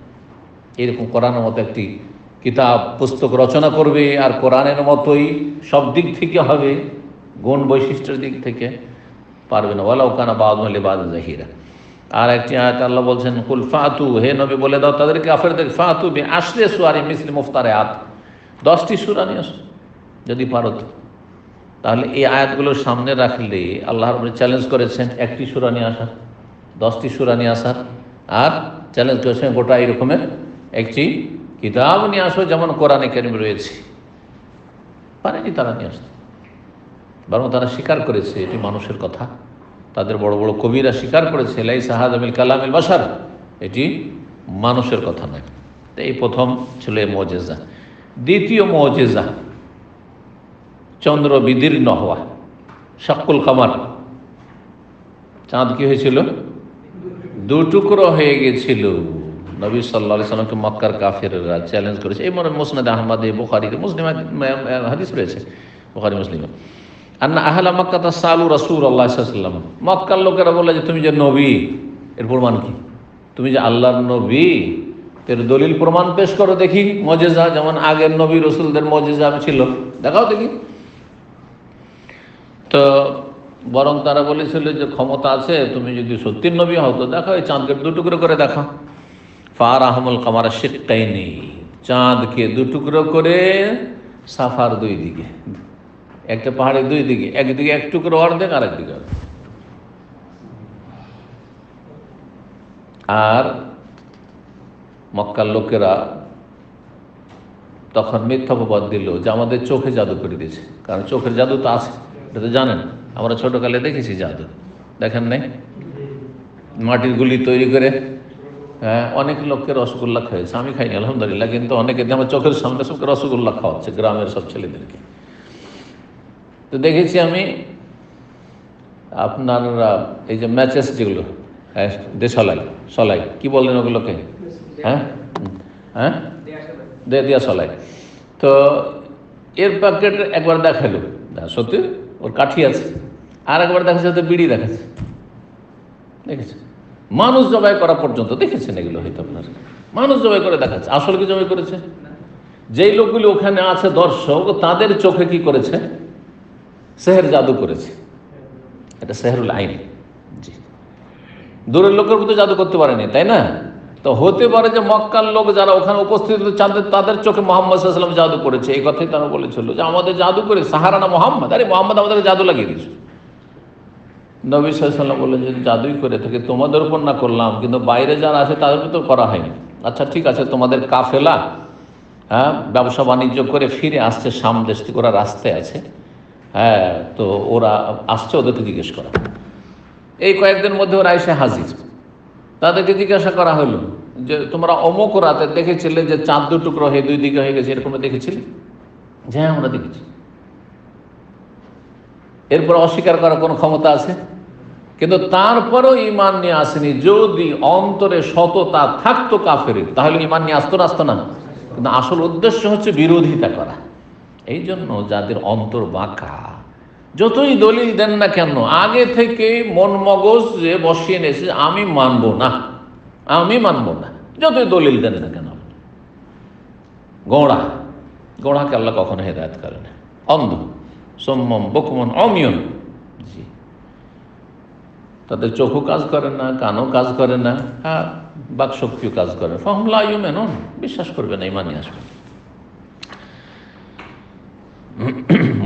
এরকম কোরআনের মতো একটি কিতাব পুস্তক রচনা করবে আর কোরআনের মতোই সব দিক থেকে হবে, গুণ বৈশিষ্ট্যের দিক থেকে পারবে না। ওয়ালাউ কানা বাযুহুম লিবাযিন যাহিরা। আর একটি আয়াত আল্লাহ বলছেন, কুল ফাতু, হে নবী বলে দাও তাদেরকে, কাফেরদের, ফাতু বি আশরি সুওয়ারি মিসলি মুফতারিয়াত, 10টি সূরা নিয়ে আসো যদি পারো তো। তাহলে এই আয়াতগুলোর সামনে রাখলে আল্লাহ রাব্বুল চ্যালেঞ্জ করেছেন একটি সূরা নিয়ে আসার, 10টি সূরা নিয়ে আসার, আর চ্যালেঞ্জ করেছেন গোটা এরকমের একটি কিতাব নিয়ে আসো যেমন কোরআনে কারীম রয়েছে। পারেনি তারা নিয়ে আসতে, বরং তারা স্বীকার করেছে এটি মানুষের কথা। তাদের বড় বড় কবিরা স্বীকার করেছে লাইসা হাযা মিন কালামিল বাশার, এটি মানুষের কথা নয়। তো এই প্রথম ছিল এই মুজিজা। দ্বিতীয় মুজিজা চন্দ্র বিদীর্ণ হওয়া, শাক্কুল কামার, চাঁদ কি হয়েছিল? দুটুকরো হয়ে গেছিল। নবী সাল্লাল্লাহু আলাইহি সাল্লামকে মক্কার কাফেররা চ্যালেঞ্জ করেছে। এই মুসনাদে আহমদে, বুখারীতে, মুসলিম হাদিস রয়েছে, বুখারী মুসলিমে, আন্না আহলা মক্কা তাসালু রাসূলুল্লাহ সাল্লাল্লাহু আলাইহি ওয়াসাল্লাম, মক্কার লোকেরা বলে যে তুমি যে নবী, এর প্রমাণ কি? তুমি যে আল্লাহর নবী, এর দলিল প্রমাণ পেশ করো দেখি, মুজিজা, যেমন আগের নবী রাসূলদের মুজিজা ছিল, দেখাও দেখি। তো বরং তারা বলেছিল যে ক্ষমতা আছে, তুমি যদি সত্যি নবী হও তো দেখো, এই চাঁদকে দুটুকরো করে দেখো। ফারাহমুল কামারা শিক্কাইনি, চাঁদকে দুটুকরো করে সাফার দুই দিকে, একটা পাহাড়ের দুই দিকে, একদিকে এক টুকরো অর্ধেক, আর একদিকে অর্ধেক। আর মক্কার লোকেরা তখন মিথ্যা অপবাদ দিল যে আমাদের চোখে জাদু করে দিয়েছে, কারণ চোখের জাদু তো আছে, এটা তো জানেন, আমরা ছোটকালে দেখেছি জাদু, দেখেন নাই? মাটির গুলি তৈরি করে, হ্যাঁ, অনেক লোককে রসগোল্লা খাইয়েছে, আমি খাইনি আলহামদুলিল্লাহ, কিন্তু অনেকে আমার চোখের সামনে সবকে রসগোল্লা খাওয়াচ্ছে, গ্রামের সব ছেলেদেরকে। তো দেখেছি আমি আপনার এই যে ম্যাচেস যেগুলো, দেশলাই, সলাই কি বললেন ওগুলোকে, হ্যাঁ হ্যাঁ, দিয়া সলাই, তো এর প্যাকেট একবার দেখালো, সত্যি ওর কাঠি আছে, আর একবার দেখাচ্ছে তো বিড়ি দেখাচ্ছে, দেখেছে? মানুষ জবাই করা পর্যন্ত দেখেছেন এগুলো, হয়তো আপনার মানুষ জবাই করে দেখাচ্ছে। আসলে কি জবাই করেছে? যেই লোকগুলি ওখানে আছে দর্শক, তাদের চোখে কি করেছে? সেহের জাদু করেছে। এটা সেহরুল আইন। জি, দূরের লোকের মতো জাদু করতে পারেনি, তাই না? তো হতে পারে যে মক্কার লোক যারা ওখানে উপস্থিত তাদের চোখে মুহাম্মদ সাল্লাল্লাহু আলাইহি ওয়াসাল্লাম জাদু করেছে, এই কথাই তারা বলেছিল যে আমাদের জাদু করে সাহারানা মোহাম্মদ, আরে মোহাম্মদ আমাদেরকে জাদু লাগিয়ে দিয়েছে। নবী সাল্লাল্লাহু আলাইহি ওয়াসাল্লাম বললেন, যদি জাদুই করে থাকে তোমাদের উপর না করলাম, কিন্তু বাইরে যারা আছে তাদের উপর তো করা হয়নি। আচ্ছা ঠিক আছে, তোমাদের কাফেলা, হ্যাঁ, ব্যবসা বাণিজ্য করে ফিরে আসছে শাম দেশ থেকে, ওরা রাস্তায় আছে, হ্যাঁ, তো ওরা আসছে, ওদেরকে জিজ্ঞেস করা। এই কয়েকদিন মধ্যে ওরা এসে হাজির, তাদেরকে জিজ্ঞাসা করা হলো যে তোমরা অমুক রাতে দেখেছিলে যে চাঁদ দুটুকরো হয়ে দুই দিকে হয়ে গেছে, এরকম দেখেছিলে? যে হ্যাঁ, আমরা দেখেছি। এরপর অস্বীকার করার কোনো ক্ষমতা আছে? কিন্তু তারপরেও ঈমান নিয়ে আসেনি। যদি অন্তরে সততা থাকতো কাফেরের, তাহলে ঈমান নিয়ে আসতো না? কিন্তু আসল উদ্দেশ্য হচ্ছে বিরোধিতা করা। এই জন্য যাদের অন্তর বাঁকা, যতই দলিল দেন না কেন, আগে থেকে মন মগজে বসিয়ে নিয়েছে আমি মানবো না, যতই দলিল দেন না কেন। গোড়াকে আল্লাহ কখনো হেদায়েত করে না। অন্ধ, সম্মম, বকমন, অমিয়ন, জি, তাদের চোখও কাজ করে না, কানও কাজ করে না, হ্যাঁ, বাক শক্তিও কাজ করে। ফাহুম লা ইউমিনুন, বিশ্বাস করবে না, ঈমান নিয়ে আসবে।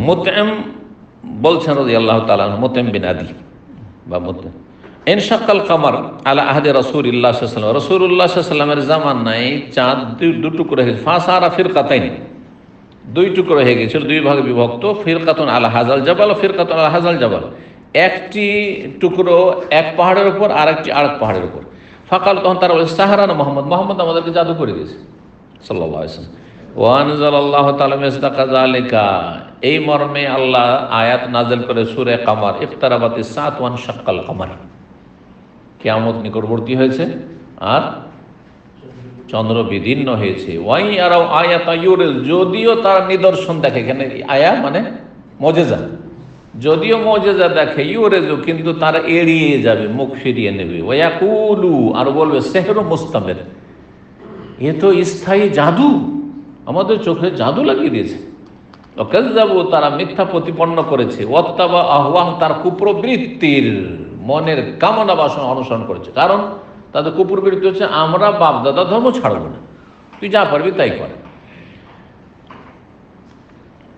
মুতঈম বলছেন রাদিয়াল্লাহু তাআলা, মুতঈম বিন আদি বা মুতঈম, ইনশাক্কাল কামার আলা আহদি রাসূলিল্লাহ সাল্লাল্লাহু আলাইহি ওয়াসাল্লাম, রাসূলুল্লাহ সাল্লাল্লাহু আলাইহি ওয়াসাল্লামের জামানায় চাঁদ দুই টুকরো হয়ে ফাসারা ফিরকাতাইন, দুই টুকরো হয়ে গেছিল, দুই ভাগে বিভক্ত। ফিরকাতুন আলা হাযাল জাবাল, ফিরকাতুন আলা হাযাল জাবাল, একটি টুকরো এক পাহাড়ের উপর, আর একটি আরেক পাহাড়ের উপর। ফাকাল, তখন তারা বলে সাহারানা মোহাম্মদ আমাদেরকে জাদু করে দিয়েছে সাল্লাল্লাহু আলাইহি ওয়াসাল্লাম। ওয়ানজালাল্লাহু তাআলা মিসদাকা যালিকা, এই মর্মে আল্লাহ আয়াত নাযিল করে সূরা কামার, ইফতারাবাতিস সাআত ওয়ান শাক্কাল কামার, কিয়ামত নিকটবর্তী হয়েছে আর চন্দ্র বিদীর্ণ হয়েছে। ওয়াই আরাও আয়াতা ইউরিজ, যদিও তার নিদর্শন দেখে, এখানে আয়া মানে মজেজা, যদিও মজেজা দেখে, ইউরেজু কিন্তু তারা এড়িয়ে যাবে, মুখ ফিরিয়ে নেবে। ওয়াকুলু, আর বলবে সেহরু মুস্তামের, এ তো স্থায়ী জাদু, আমাদের চোখে জাদু লাগিয়ে দিয়েছে। ওয়াকাযযাবু, তারা মিথ্যা প্রতিপন্ন করেছে। ওয়াত্তাবা আহওয়াহুম, তার কুপ্রবৃত্তির মনের কামনা বাসনা অনুসরণ করেছে। কারণ তাদের কুপ্রবৃত্তি হচ্ছে আমরা বাপ দাদা ধর্ম ছাড়ব না, তুই যা পারবি তাই করে।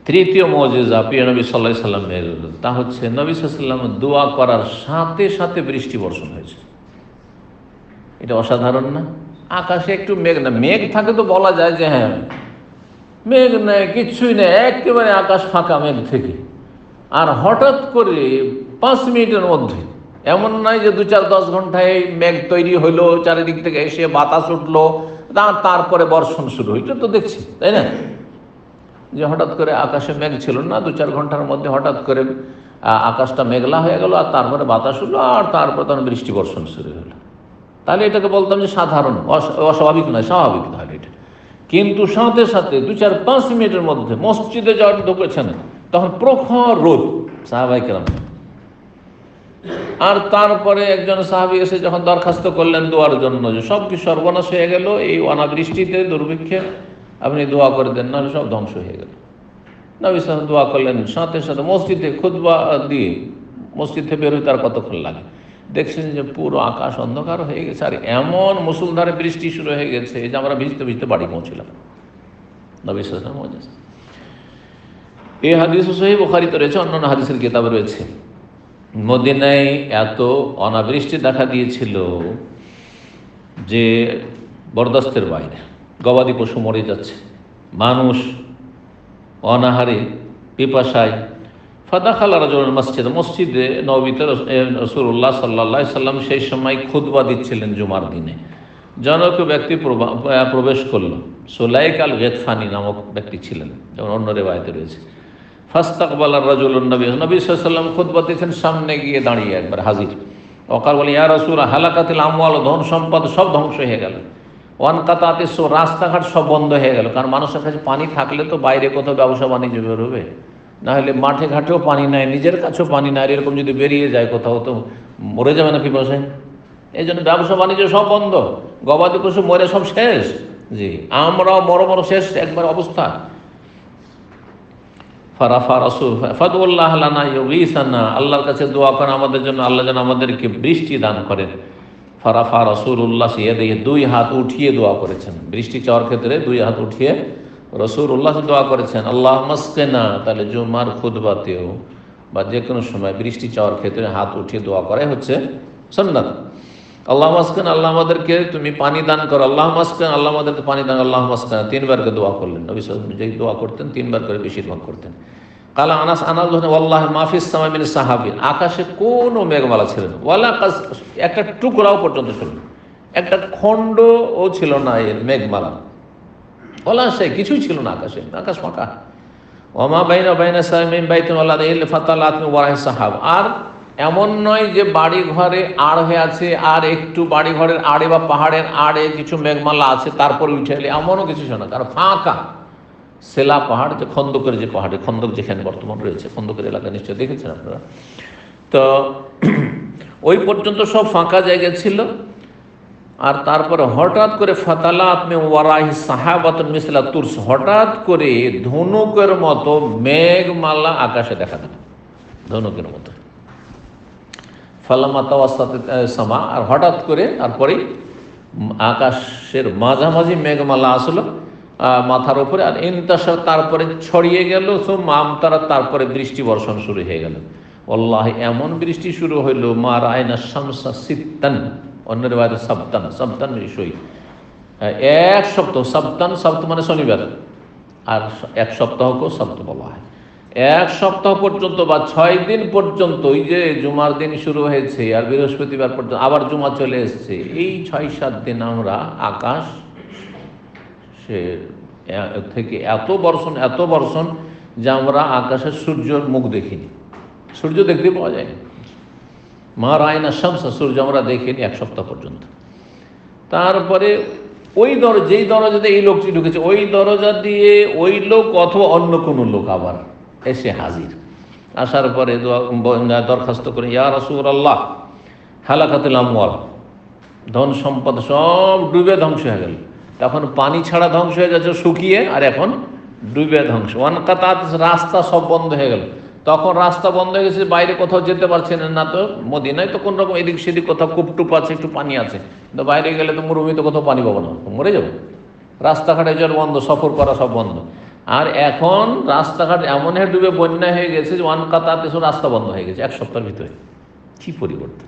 তৃতীয় মুজিজা প্রিয় নবী সাল্লাল্লাহু আলাইহি সাল্লামের, তা হচ্ছে নবী সাল্লাল্লাহু আলাইহি সাল্লাম দোয়া করার সাথে সাথে বৃষ্টি বর্ষণ হয়েছে। এটা অসাধারণ না? আকাশে একটু মেঘ না, মেঘ থাকে তো বলা যায় যে হ্যাঁ মেঘ নেই, কিচ্ছুই নেই, একেবারে আকাশ ফাঁকা মেঘ থেকে, আর হঠাৎ করে 5 মিনিটের মধ্যে, এমন নয় যে 2-4-10 ঘন্টায় মেঘ তৈরি হইলো, চারিদিক থেকে এসে বাতাস উঠলো, তারপরে বর্ষণ শুরু হইলো, তো দেখছি তাই না, যে হঠাৎ করে আকাশে মেঘ ছিল না, 2-4 ঘন্টার মধ্যে হঠাৎ করে আকাশটা মেঘলা হয়ে গেল, আর তারপরে বাতাস উঠলো, আর তারপরে তখন বৃষ্টি বর্ষণ শুরু হলো। তাহলে এটাকে বলতাম যে সাধারণ, অস্বাভাবিক নয়, স্বাভাবিক তাহলে এটা। কিন্তু সাথে সাথে 2-4-5 মিনিটের মধ্যে মসজিদে যাওয়ার ঢুকেছেন, তখন প্রখর রোদ, সাহাবায়ে কেরাম। আর তারপরে একজন সাহাবী এসে যখন দরখাস্ত করলেন দোয়ার জন্য, যে সব কি সর্বনাশ হয়ে গেল এই অনাবৃষ্টিতে, দুর্ভিক্ষে, আপনি দোয়া করে দেন, নাহলে সব ধ্বংস হয়ে গেল। নবী সাল্লাল্লাহু দোয়া করলেন, সাথে সাথে মসজিদে খুতবা দিয়ে মসজিদ থেকে বের হতে আর কতক্ষণ লাগে, দেখছেন যে পুরো আকাশ অন্ধকার হয়ে গেছে, আর এমন মুষলধারে বৃষ্টি শুরু হয়ে গেছে যে আমরা ভিজতে ভিজতে বাড়ি পৌঁছলাম। নবী সাল্লাল্লাহু আলাইহি ওয়াসাল্লাম, এই হাদিস সহিহ বুখারীতে রয়েছে, অন্যান্য হাদিসের কিতাবে রয়েছে। মদিনায় এত অনাবৃষ্টি দেখা দিয়েছিল যে বরদাস্তের বাইরে, গবাদি পশু মরে যাচ্ছে, মানুষ অনাহারে পিপাসায়। ফাদাখালা রাজুলুন মসজিদ, মসজিদে নববীতে রাসূলুল্লাহ সাল্লাল্লাহু আলাইহি সাল্লাম সেই সময় খুতবা দিচ্ছিলেন জুমার দিনে। জনক ব্যক্তি প্রবেশ করলো, সুলাইক আল গিতফানি নামক ব্যক্তি ছিলেন, যেমন অন্য রিওয়ায়াতে রয়েছে। ফাস্তাকবালা রাজুলুন নবী, নবী সাল্লাল্লাহু আলাইহি সাল্লাম খুতবা দিচ্ছেন, সামনে গিয়ে দাঁড়িয়ে একবার হাজির। ওকাল বলে, ইয়া রাসূল, হালাকাতিল আমওয়াল, ধন সম্পদ সব ধ্বংস হয়ে গেল। ওয়ানকাতাতিস, রাস্তাঘাট সব বন্ধ হয়ে গেল, কারণ মানুষের কাছে পানি থাকলে তো বাইরে কোথাও ব্যবসা বাণিজ্য বেরোবে, না হলে মাঠে ঘাটেও পানি নাই, নিজের কাছেও পানি নাই, এরকম যদি বেরিয়ে যায় কোথাও তো মরে যাবে না পিপাসায়। এই জন্য ব্যবসা বাণিজ্য সব বন্ধ, গবাদি পশু মরে সব শেষ। জি, আমরাও বড় বড় শেষ একবার অবস্থা। ফারাফা রাসূল ফাদুল্লাহ লানা ইউগীসানা, আল্লাহর কাছে দোয়া করেন আমাদের জন্য, আল্লাহ যেন আমাদেরকে বৃষ্টি দান করেন। ফারাফা রাসূলুল্লাহ ইয়াদাইহি, 2 হাত উঠিয়ে দোয়া করেছেন, বৃষ্টি চাওয়ার ক্ষেত্রে 2 হাত উঠিয়ে রাসূলুল্লাহ দোয়া করেছেন। আল্লাহুম্মা আসকিনা, তাহলে জুমার খুতবাতেও বা যে কোনো সময় বৃষ্টি চাওয়ার ক্ষেত্রে হাত উঠিয়ে দোয়া করাই হচ্ছে সুন্নাত। আল্লাহুম্মা আসকিনা, আল্লাহ আমাদেরকে তুমি পানি দান করো, আল্লাহুম্মা আসকিনা, আল্লাহ আমাদেরকে পানি দান, আল্লাহুম্মা আসকিনা, 3 বার করে দোয়া করলেন নবী সাল্লাল্লাহু আলাইহি ওয়াসাল্লাম। যেই দোয়া করতেন 3 বার করে বেশিরভাগ করতেন। কালা আনাস, আনাস বলেন, ওয়াল্লাহি মাফিস সামাই মিন সাহাবিন, আকাশে কোনো মেঘমালা ছিল না, ওয়ালা একটা টুকরাও পর্যন্ত ছিল না, একটা খণ্ডও ছিল না এর মেঘমালা, ওলা সে কিছুই ছিল না আকাশে, আকাশ ফাঁকা। ওমা বাইনা বাইনা সামিন বাইতুন ওয়ালা ইল্লা ফাতালাত মিন ওয়ারাহি সাহাব, আর এমন নয় যে বাড়ি ঘরে আড় হয়ে আছে, আর একটু বাড়ি ঘরের আড়ে বা পাহাড়ের আড়ে কিছু মেঘমালা আছে তারপরে উঠে এলে, এমনও কিছু ছিল না, কারণ ফাঁকা। সেলা পাহাড়, যে খন্দকের যে পাহাড়ে, খন্দক যেখানে বর্তমান রয়েছে, খন্দকের এলাকা নিশ্চয় দেখেছেন আপনারা, তো ওই পর্যন্ত সব ফাঁকা জায়গা ছিল। আর তারপরে হঠাৎ করে ফাতালাত মিন ওয়ারাহি সাহাবাতুন মিসলা তুরস, হঠাৎ করে ধনুকের মতো মেঘমালা আকাশে দেখা দিল, ধনুকের মতো। ফালামা তাওয়াসাত সামা, আর হঠাৎ করে তারপরেই আকাশের মাঝামাঝি মেঘমালা আসলো মাথার উপরে, আর ইনতাশার, তারপরে ছড়িয়ে গেল, আমতারা, তারপরে বৃষ্টি বর্ষণ শুরু হয়ে গেল। ওয়াল্লাহি, এমন বৃষ্টি শুরু হইল, মা রায়না শামসা সিত্তান, অন্যের বাইরে সাবতান, সাবতান বিষয় 1 সপ্তাহ, সাবতান, সাবত মানে শনিবার, আর 1 সপ্তাহকেও সাবত বলা হয়। 1 সপ্তাহ পর্যন্ত বা 6 দিন পর্যন্ত, ওই যে জুমার দিন শুরু হয়েছে আর বৃহস্পতিবার পর্যন্ত আবার জুমা চলে এসছে, এই 6-7 দিন আমরা আকাশ থেকে এত বর্ষণ যে আমরা আকাশের সূর্যের মুখ দেখিনি, সূর্য দেখতে পাওয়া যায় না। মা রায়না শামসা, সূর্য আমরা দেখিনি 1 সপ্তাহ পর্যন্ত। তারপরে ওই যেই দরজাতে এই লোকটি ঢুকেছে ওই দরজা দিয়ে ওই লোক অথবা অন্য কোনো লোক আবার এসে হাজির। আসার পরে দরখাস্ত করে, ইয়া রাসূলুল্লাহ হালাকাতুল আমওয়াল, ধন সম্পদ সব ডুবে ধ্বংস হয়ে গেল। তখন পানি ছাড়া ধ্বংস হয়ে যাচ্ছে শুকিয়ে, আর এখন ডুবে ধ্বংস। ওয়ানকাতাত, রাস্তা সব বন্ধ হয়ে গেল। তখন রাস্তা বন্ধ হয়ে গেছে, বাইরে কোথাও যেতে পারছেন না। তো মদিনায় তো কোন রকম এদিক সেদিক কোথাও কূপটুপ আছে, একটু পানি আছে, কিন্তু বাইরে গেলে তো মরুভূমিতে কোথাও পানি পাবো না, মরে যাবো। রাস্তাঘাটে জল বন্ধ, সফর করা সব বন্ধ। আর এখন রাস্তাঘাট এমন ডুবে বন্যা হয়ে গেছে যে ওয়ানকাতাত রাস্তা বন্ধ হয়ে গেছে 1 সপ্তাহের ভিতরে। কি পরিবর্তন!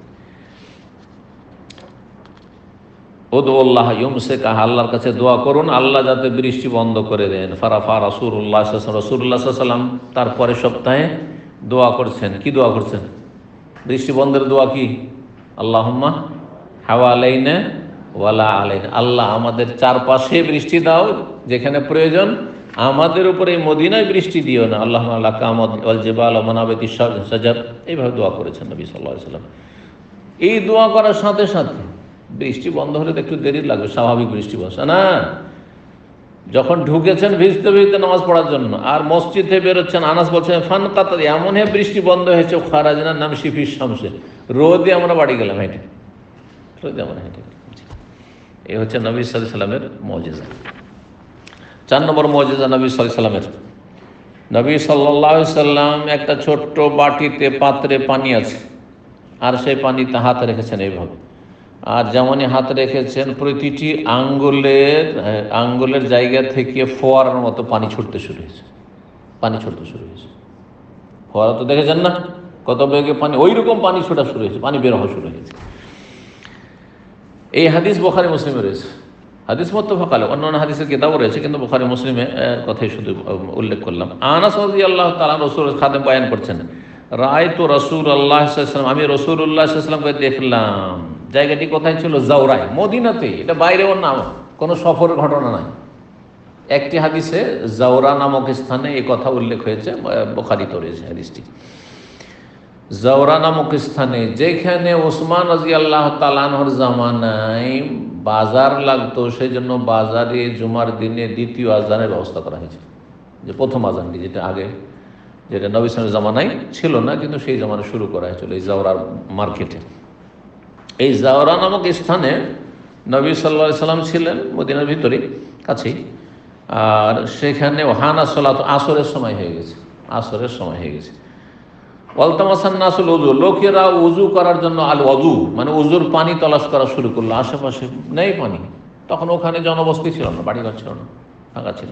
উদুল্লাহ ইউমসিকা, আল্লাহর কাছে দোয়া করুন আল্লাহ যাতে বৃষ্টি বন্ধ করে দেন। ফারাফা রাসূলুল্লাহ সাল্লাল্লাহু আলাইহি ওয়াসাল্লাম তারপরে সপ্তাহে দোয়া করছেন। কি দোয়া করছেন? বৃষ্টি বন্ধের দোয়া কি? আল্লাহুম্মা হাওয়ালাইনা ওয়ালা আলাইনা, আল্লাহ আমাদের চারপাশে বৃষ্টি দাও যেখানে প্রয়োজন, আমাদের উপরে মদিনায় বৃষ্টি দিও না। আল্লাহুম্মা লাকা ওয়াল জিবাল ওয়া মানাবিতিশ শাজার, এইভাবে দোয়া করেছেন নবী সাল্লাল্লাহু আলাইহি ওয়াসাল্লাম। এই দোয়া করার সাথে সাথে বৃষ্টি বন্ধ হলে তো একটু দেরি লাগবে, স্বাভাবিক বৃষ্টি বর্ষা না। যখন ঢুকেছেন ভিজতে ভিজতে নামাজ পড়ার জন্য, আর মসজিদে বেরোচ্ছেন, আনাস বলছেন ফানকাতাত, এমন বৃষ্টি বন্ধ হয়েছে খারাজনা নামশি ফিস শামসে, রোদে আমরা বাড়ি গেলাম হেঁটে, রোদে আমরা হেঁটে। এই হচ্ছে নবী সাল্লাল্লাহু আলাইহি ওয়াসাল্লামের মুজিজা। 4 নম্বর মুজিজা নবী সাল্লাল্লাহু আলাইহি ওয়াসাল্লামের। নবী সাল্লাল্লাহু আলাইহি ওয়াসাল্লাম একটা ছোট্ট বাটিতে, পাত্রে পানি আছে, আর সেই পানিতে হাত রেখেছেন এইভাবে। আর যেমনই হাত রেখেছেন প্রতিটি আঙ্গুলের জায়গা থেকে ফোয়ারার মতো পানি ছুটতে শুরু হয়েছে, পানি ছুটতে শুরু হয়েছে। ফোয়ারা তো দেখেছেন না কত বেগে পানি, ওই রকম পানি ছোটা শুরু হয়েছে, পানি বের হওয়া শুরু হয়েছে। এই হাদিস বুখারী মুসলিমে রয়েছে, হাদিস মুত্তাফাক আলাইহ। অন্যান্য হাদিসের কিতাবও রয়েছে, কিন্তু বুখারী মুসলিমে কথাই শুধু উল্লেখ করলাম। আনাস রাদিয়াল্লাহু তাআলা রাসূলের খাদেম বয়ান করছেন, রাআইতু রাসূলুল্লাহ সাল্লাল্লাহু আলাইহি ওয়াসাল্লাম, আমি রাসূলুল্লাহ সাল্লাল্লাহু আলাইহি ওয়াসাল্লামকে দেখলাম। জায়গাটি কোথায় ছিল? জাওরায়, মদিনাতে। এটা বাইরে ওর নাম, কোনো সফরের ঘটনা নাই। একটি হাদিসে জাওরা নামক স্থানে এই কথা উল্লেখ হয়েছে, বুখারীতে রয়েছে হাদিসটি। জাওরা নামক স্থানে, যেখানে ওসমান রাদিয়াল্লাহু তাআলা আনহুর জামানায় বাজার লাগতো, সেই জন্য বাজারে জুমার দিনে দ্বিতীয় আজানের ব্যবস্থা করা হয়েছে। যে প্রথম আজানটি, যেটা আগে, যেটা নবী সাল্লাল্লাহু আলাইহি জামানায় ছিল না, কিন্তু সেই জামানায় শুরু করা হয়েছিল এই জাওরার মার্কেটে। এই জাওরা নামক স্থানে নবী সাল্লাল্লাহু আলাইহি সাল্লাম ছিলেন, মদিনার ভিতরে কাছেই। আর সেখানে হানা সালাত, আসরের সময় হয়ে গেছে, আসরের সময় হয়ে গেছে। ওয়ালতামাসান নাসুল ওযু, লোকেরা ওযু করার জন্য আল ওযু মানে ওযুর পানি তলাশ করা শুরু করলো। আশেপাশে নেই পানি, তখন ওখানে জনবসতি ছিল না, বাড়িঘর ছিল না, ফাঁকা ছিল।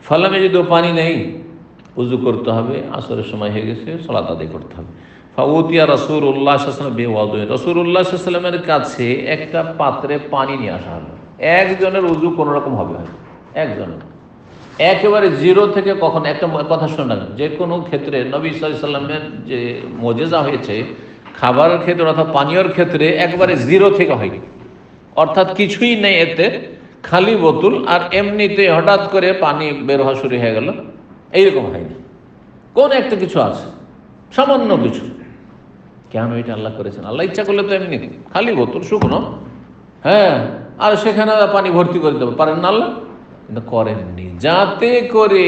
ফালামে যদি পানি নেই, ওযু করতে হবে, আসরের সময় হয়ে গেছে, সালাত আদায় করতে হবে। ফাউতিয়া রাসূলুল্লাহ সাল্লাল্লাহু আলাইহি ওয়াসাল্লাম বিওয়াদু, রাসূলুল্লাহ সাল্লাল্লাহু আলাইহি ওয়াসাল্লামের কাছে একটা পাত্রে পানি নিয়ে আসা হলো। একজনের ওযু কোনো রকম হবে, একজনের, একেবারে জিরো থেকে। কখন একটা কথা শোনান, যে কোনো ক্ষেত্রে নবী সাল্লাল্লাহু আলাইহি ওয়াসাল্লামের যে মুজিজা হয়েছে খাবারের ক্ষেত্রে অর্থাৎ পানীয়র ক্ষেত্রে, একবারে জিরো থেকে হয়, অর্থাৎ কিছুই নেই এতে, খালি বোতল, আর এমনিতে হঠাৎ করে পানি বের হওয়া শুরু হয়ে গেল, এইরকম হয়নি। কোন একটা কিছু আছে, সামান্য কিছু। কেন এটা আল্লাহ করেছেন? আল্লাহ ইচ্ছা করলে তো এমনি খালি বোতল শুকনো, হ্যাঁ, আর সেখানে পানি ভর্তি করে দেবে, পারেন না আল্লাহ? কিন্তু করেননি, যাতে করে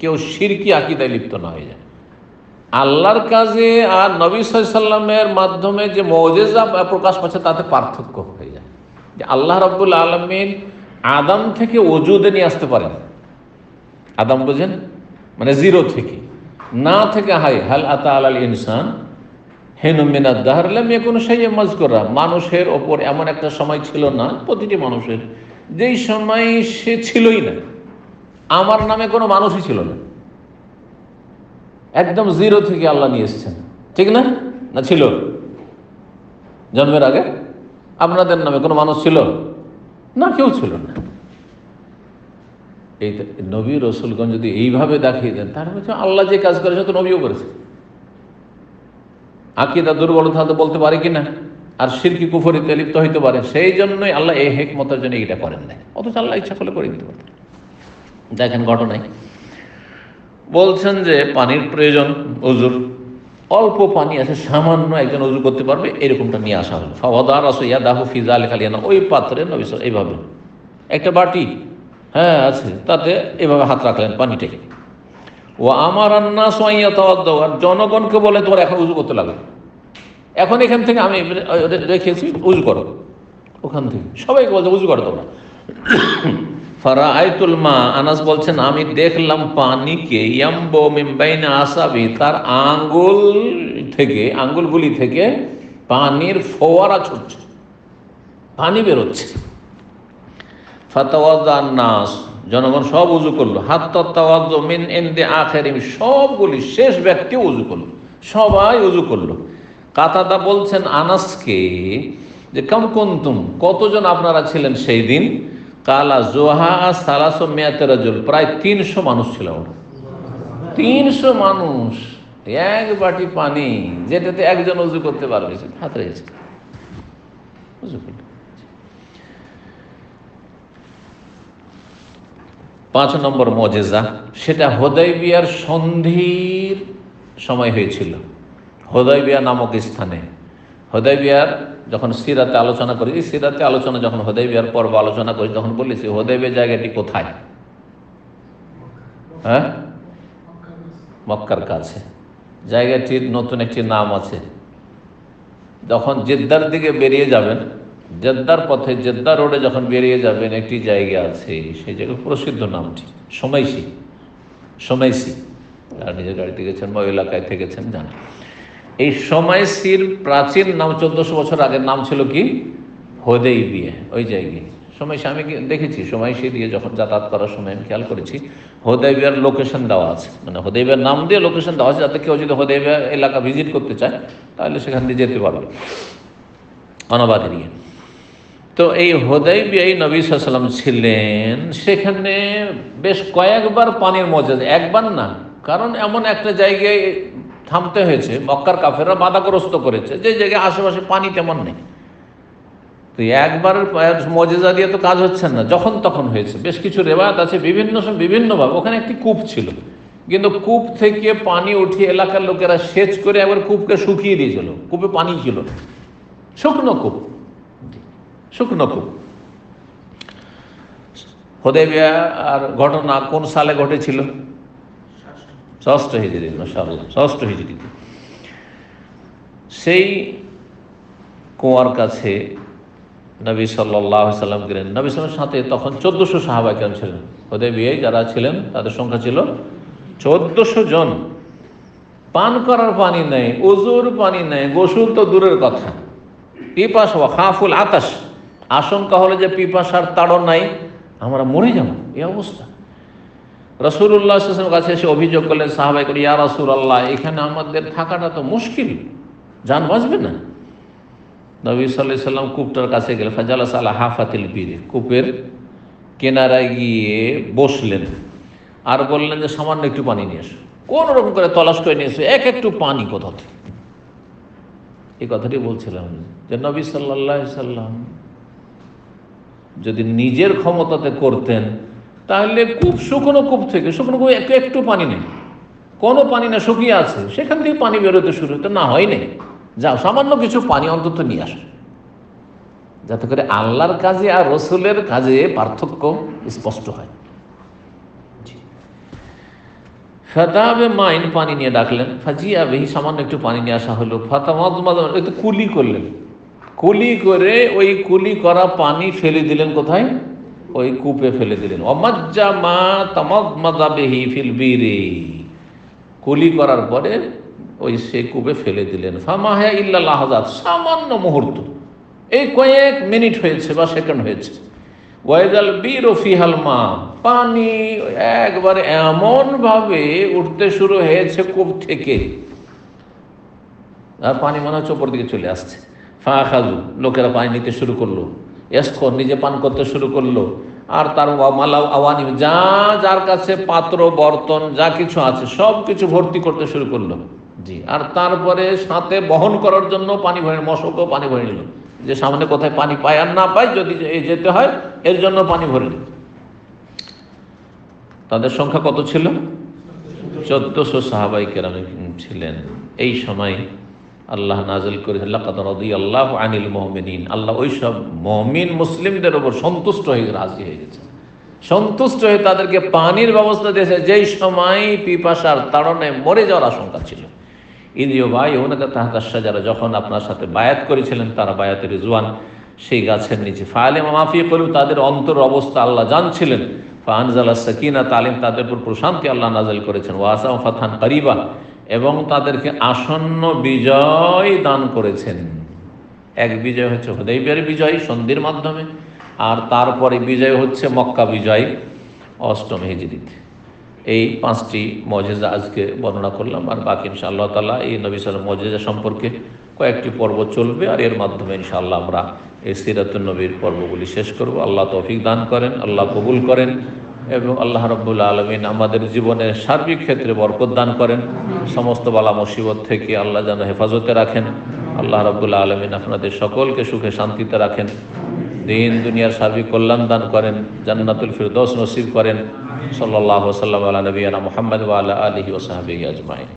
কেউ শিরকি আকীদায় লিপ্ত না হয়ে যায়। আল্লাহর কাজে আর নবী সাল্লাল্লাহু আলাইহি ওয়াসাল্লামের মাধ্যমে যে মুজিজা প্রকাশ পাচ্ছে তাতে পার্থক্য হয়ে যায়। যে আল্লাহ রাব্বুল আলামিন আদম থেকে ওজুদে নিয়ে আসতে পারেন। আদম বুঝেন, মানে জিরো থেকে, না থেকে হাল আতা আলাল ইনসান হিনুম মিনাদ দাহর লাম ইয়াকুন শাইআন মাযকুরা, মানুষের ওপর এমন একটা সময় ছিল না, প্রতিটি মানুষের, যেই সময় সে ছিলই না, আমার নামে কোনো মানুষই ছিল না, একদম জিরো থেকে আল্লাহ নিয়ে এসেছেন, ঠিক না? না ছিল? জন্মের আগে আপনাদের নামে কোনো মানুষ ছিল না? কেউ ছিল না। এই নবী রসুলগণ যদি এইভাবে দেখিয়ে দেন, তার মানে আল্লাহ যে কাজ করেছে তো নবীও করেছে। আকীদা দুর্বলতা তো বলতে পারে কিনা, আর শিরকি কুফরিতে লিপ্ত হইতে পারে, সেই জন্যই আল্লাহ এই হিকমতের জন্য এটা করেন নাই, অথচ আল্লাহ ইচ্ছা করলে করে দিতে পারতেন। দেখেন ঘটনায় বলছেন যে পানির প্রয়োজন ওযুর, অল্প পানি আছে, সামান্য একজন উজু করতে পারবে, এরকমটা নিয়ে আসা হলো। ফাওয়াদা রাসূলুল্লাহ দাহু ফি যালিকা আলিয়ানা, ওই পাত্রে নবী সাল্লাল্লাহু আলাইহি ওয়াসাল্লাম এইভাবে একটা বাটি হ্যাঁ আছে, তাতে এভাবে হাত রাখলেন পানিটাকে। ও আমার আন্নাস ইয়াতাওয়াদ্দাউ, আর জনগণকে বলে তোমরা এখন উজু করতে লাগবে, এখন এখান থেকে আমি রেখেছি উজু করো, ওখান থেকে সবাইকে বলছে উজু করো তোমরা। ফারাআইতুল মা, আনাস বলছেন আমি দেখলাম পানিকে ইয়ামবু মিন বাইনা আসাবি, তার আঙ্গুলগুলি থেকে পানির ফোয়ারা ছুটছে, পানি বেরোচ্ছে। ফাতাওয়াদ্দান নাস, জনগণ সব উজু করলো। হাত্তা তাওয়াদ্দু মিন ইনদি আখিরিম, সবগুলি শেষ ব্যক্তি উজু করলো, সবাই উজু করলো। কাতাদা বলছেন আনাসকে যে কাম কুনতুম, কতজন আপনারা ছিলেন সেই দিন? কালা জোহা সালাসো মিয়াতে রাজুল, প্রায় 300 মানুষ ছিল। 300 মানুষ, এক বাটি পানি যেটাতে একজন উজু করতে পারবে, হাত রয়েছে উজু করলো। 5 নম্বর মুজিজা, সেটা হুদায়বিয়ার সন্ধির সময় হয়েছিল। হুদায়বিয়া নামক স্থানে, হুদায়বিয়ার যখন সিরাতে আলোচনা করি, সিরাতে আলোচনা যখন হুদায়বিয়ার পর্ব আলোচনা করি তখন বলেছি হুদায়বিয়া জায়গাটি কোথায়? হ্যাঁ, মক্কার কাছে। জায়গাটির নতুন একটি নাম আছে। যখন জেদ্দার দিকে বেরিয়ে যাবেন, জেদ্দার পথে, জেদ্দা রোডে যখন বেরিয়ে যাবেন, একটি জায়গা আছে, সেই জায়গার প্রসিদ্ধ নামটি সোমাইসি। আর নিজের গাড়িতে গেছেন বা এলাকায় থেকেছেন জানেন। এই সোমাইসির প্রাচীন নাম 1400 বছর আগের নাম ছিল কি? হুদায়বিয়া। ওই জায়গায় সোমাইসি আমি দেখেছি, সোমাইসি দিয়ে যখন যাতায়াত করার সময় আমি খেয়াল করেছি হুদায়বিয়ার লোকেশন দেওয়া আছে, মানে হুদায়বিয়ার নাম দিয়ে লোকেশন দেওয়া আছে, যাতে কেউ যদি হুদায়বিয়া এলাকা ভিজিট করতে চায় তাহলে সেখান দিয়ে যেতে পারবে অনাবাদ এরিয়া। তো এই হুদায়বিয়ায় নবী সাল্লাল্লাহু আলাইহি ওয়াসাল্লাম ছিলেন, সেখানে বেশ কয়েকবার পানির মজেজা, একবার না, কারণ এমন একটা জায়গায় থামতে হয়েছে, মক্কার কাফেররা বাধাগ্রস্ত করেছে, যে জায়গায় আশেপাশে পানি তেমন নেই। তো একবার মজেজা দিয়ে তো কাজ হচ্ছে না, যখন তখন হয়েছে। বেশ কিছু রেওয়ায়াত আছে বিভিন্নভাবে। ওখানে একটি কূপ ছিল, কিন্তু কূপ থেকে পানি উঠিয়ে এলাকার লোকেরা সেচ করে একবার কূপকে শুকিয়ে দিয়েছিল, কূপে পানি ছিল, শুকনো কূপ। হুদায়বিয়া আর ঘটনা কোন সালে ঘটেছিল? 6ষ্ঠ হিজরি, মাশাআল্লাহ, 6ষ্ঠ হিজরিতে। সেই কুয়ার কাছে নবী সাল্লাল্লাহু আলাইহি ওয়াসাল্লাম গেলেন। নবী সাল্লাল্লাহু সাথে তখন 1400 সাহাবা কেরাম ছিলেন। হুদায়বিয়ায় যারা ছিলেন তাদের সংখ্যা ছিল 1400 জন। পান করার পানি নেই, ওযুর পানি নেই, গোসল তো দূরের কথা। পিপাসা ওয়া খাফুল আতাশ, আশঙ্কা হলো যে পিপাসার তাড়ন নাই, আমরা মরে যাব, এই অবস্থা। রাসূলুল্লাহ সাল্লাল্লাহু আলাইহি ওয়াসাল্লামের কাছে এসে অভিযোগ করলেন সাহাবায়ে কেরাম, ইয়া রাসূলুল্লাহ, এখানে আমাদের থাকাটা তো মুশকিল, জান বাঁচবে না। নবী সাল্লাল্লাহু আলাইহি ওয়াসাল্লাম কূপটার কাছে গেলেন, ফাজালাস আলা হাফাতিল বীর, কূপের কিনারায় গিয়ে বসলেন আর বললেন যে সামান্য একটু পানি নিয়ে এসো। কোন রকম করে তলাশ করে নিয়ে এসো একটু পানি কোথা থেকে। এই কথাটি বলছিলাম যে নবী সাল্লাল্লাহু আলাইহি ওয়াসাল্লাম যদি নিজের ক্ষমতাতে করতেন তাহলে শুকনো কূপ থেকে, শুকনো কূপ একটু পানি নেই, কোনো পানি না, শুকিয়ে আছে, সেখান থেকে পানি বেরোতে শুরু হতো, না হয় নেই, যাও সামান্য কিছু পানি অন্তত নিয়ে আসো, যাতে করে আল্লাহর কাজে আর রসুলের কাজে পার্থক্য স্পষ্ট হয়। ফাতাবে মাইন, পানি নিয়ে ডাকলেন। ফাজিয়া বিহি, সামান্য একটু পানি নিয়ে আসা হলো। ফাতামাদমাদ, একটু কুলি করলেন, কুলি করে ওই কুলি করা পানি ফেলে দিলেন কোথায়? ওই কূপে ফেলে দিলেন। ওয়ামাজ্জা মা তামাদমাদা বিহি ফিল বীরি, কুলি করার পরে ওই সেই কূপে ফেলে দিলেন। ফামাহা ইল্লা লাহজাত, সামান্য মুহূর্ত, এই কয়েক মিনিট হয়েছে বা সেকেন্ড হয়েছে। ওয়াইদাল বীরু ফিহাল মা, পানি একবারে এমন ভাবে উঠতে শুরু হয়েছে কূপ থেকে, আর পানি মনে হচ্ছে ওপর দিকে চলে আসছে। ফাখাজু, লোকেরা পানি নিতে শুরু করলো। ইয়াসখর, নিজে পান করতে শুরু করলো। আর তার মালাউ আওয়ানি, যার কাছে পাত্র বর্তন যা কিছু আছে সব কিছু ভর্তি করতে শুরু করলো। জি, আর তারপরে সাথে বহন করার জন্য পানি ভরে, মশকও পানি ভরে নিল, যে সামনে কোথায় পানি পায় আর না পায়, যদি যেতে হয় এর জন্য পানি ভরে নিল। তাদের সংখ্যা কত ছিল? 1400 সাহাবায়ে কেরাম ছিলেন। এই সময় আল্লাহ নাযিল করেছেন লাকাদ রাদিয়াল্লাহু আনিল মুমিনিন, আল্লাহ ওই সব মুমিন মুসলিমদের উপর সন্তুষ্ট হয়ে রাজি হয়ে গেছে, সন্তুষ্ট হয়ে তাদেরকে পানির ব্যবস্থা দিয়েছে যেই সময় পিপাসার তাড়নায় মরে যাওয়ার আশঙ্কা ছিল। ইদিও ভাই ওনাকে তাহাতা শাজারা, যখন আপনার সাথে বায়াত করেছিলেন তারা বায়াতের রিজওয়ান সেই গাছের নিচে, ফাআলিমা মা ফি কুলুব, তাদের অন্তর অবস্থা আল্লাহ জানছিলেন। ফাআনজালা সাকিনাত আলাইহিম, তাদের উপর প্রশান্তি আল্লাহ নাযিল করেছেন। ওয়াসাম ফাতহান কারিবা, এবং তাদেরকে আসন্ন বিজয় দান করেছেন। এক বিজয় হচ্ছে হুদাইবিয়ার বিজয় সন্ধির মাধ্যমে, আর তারপরে বিজয় হচ্ছে মক্কা বিজয় 8ম হিজরিতে। এই 5টি মুজিজা আজকে বর্ণনা করলাম, আর বাকি ইনশাআল্লাহ তাআলা এই নবী সাল্লাল্লাহু আলাইহি মুজিজা সম্পর্কে কয়েকটি পর্ব চলবে, আর এর মাধ্যমে ইনশাআল্লাহ আমরা এই সিরাতুন নবীর পর্বগুলি শেষ করব। আল্লাহ তৌফিক দান করেন, আল্লাহ কবুল করেন, এবং আল্লাহ রাব্বুল আলামিন আমাদের জীবনের সার্বিক ক্ষেত্রে বরকত দান করেন। সমস্ত বালা মুসিবত থেকে আল্লাহ যেন হেফাজতে রাখেন। আল্লাহ রাব্বুল আলামিন আপনাদের সকলকে সুখে শান্তিতে রাখেন, দিন দুনিয়ার সার্বিক কল্যাণ দান করেন, জান্নাতুল ফিরদৌস নসিব করেন। সাল্লাল্লাহু আলাইহি ওয়া সাল্লাম আলা নবিয়িনা মুহাম্মদ ওয়া আলা আলিহি ওয়া সাহবিহি আজমাইন।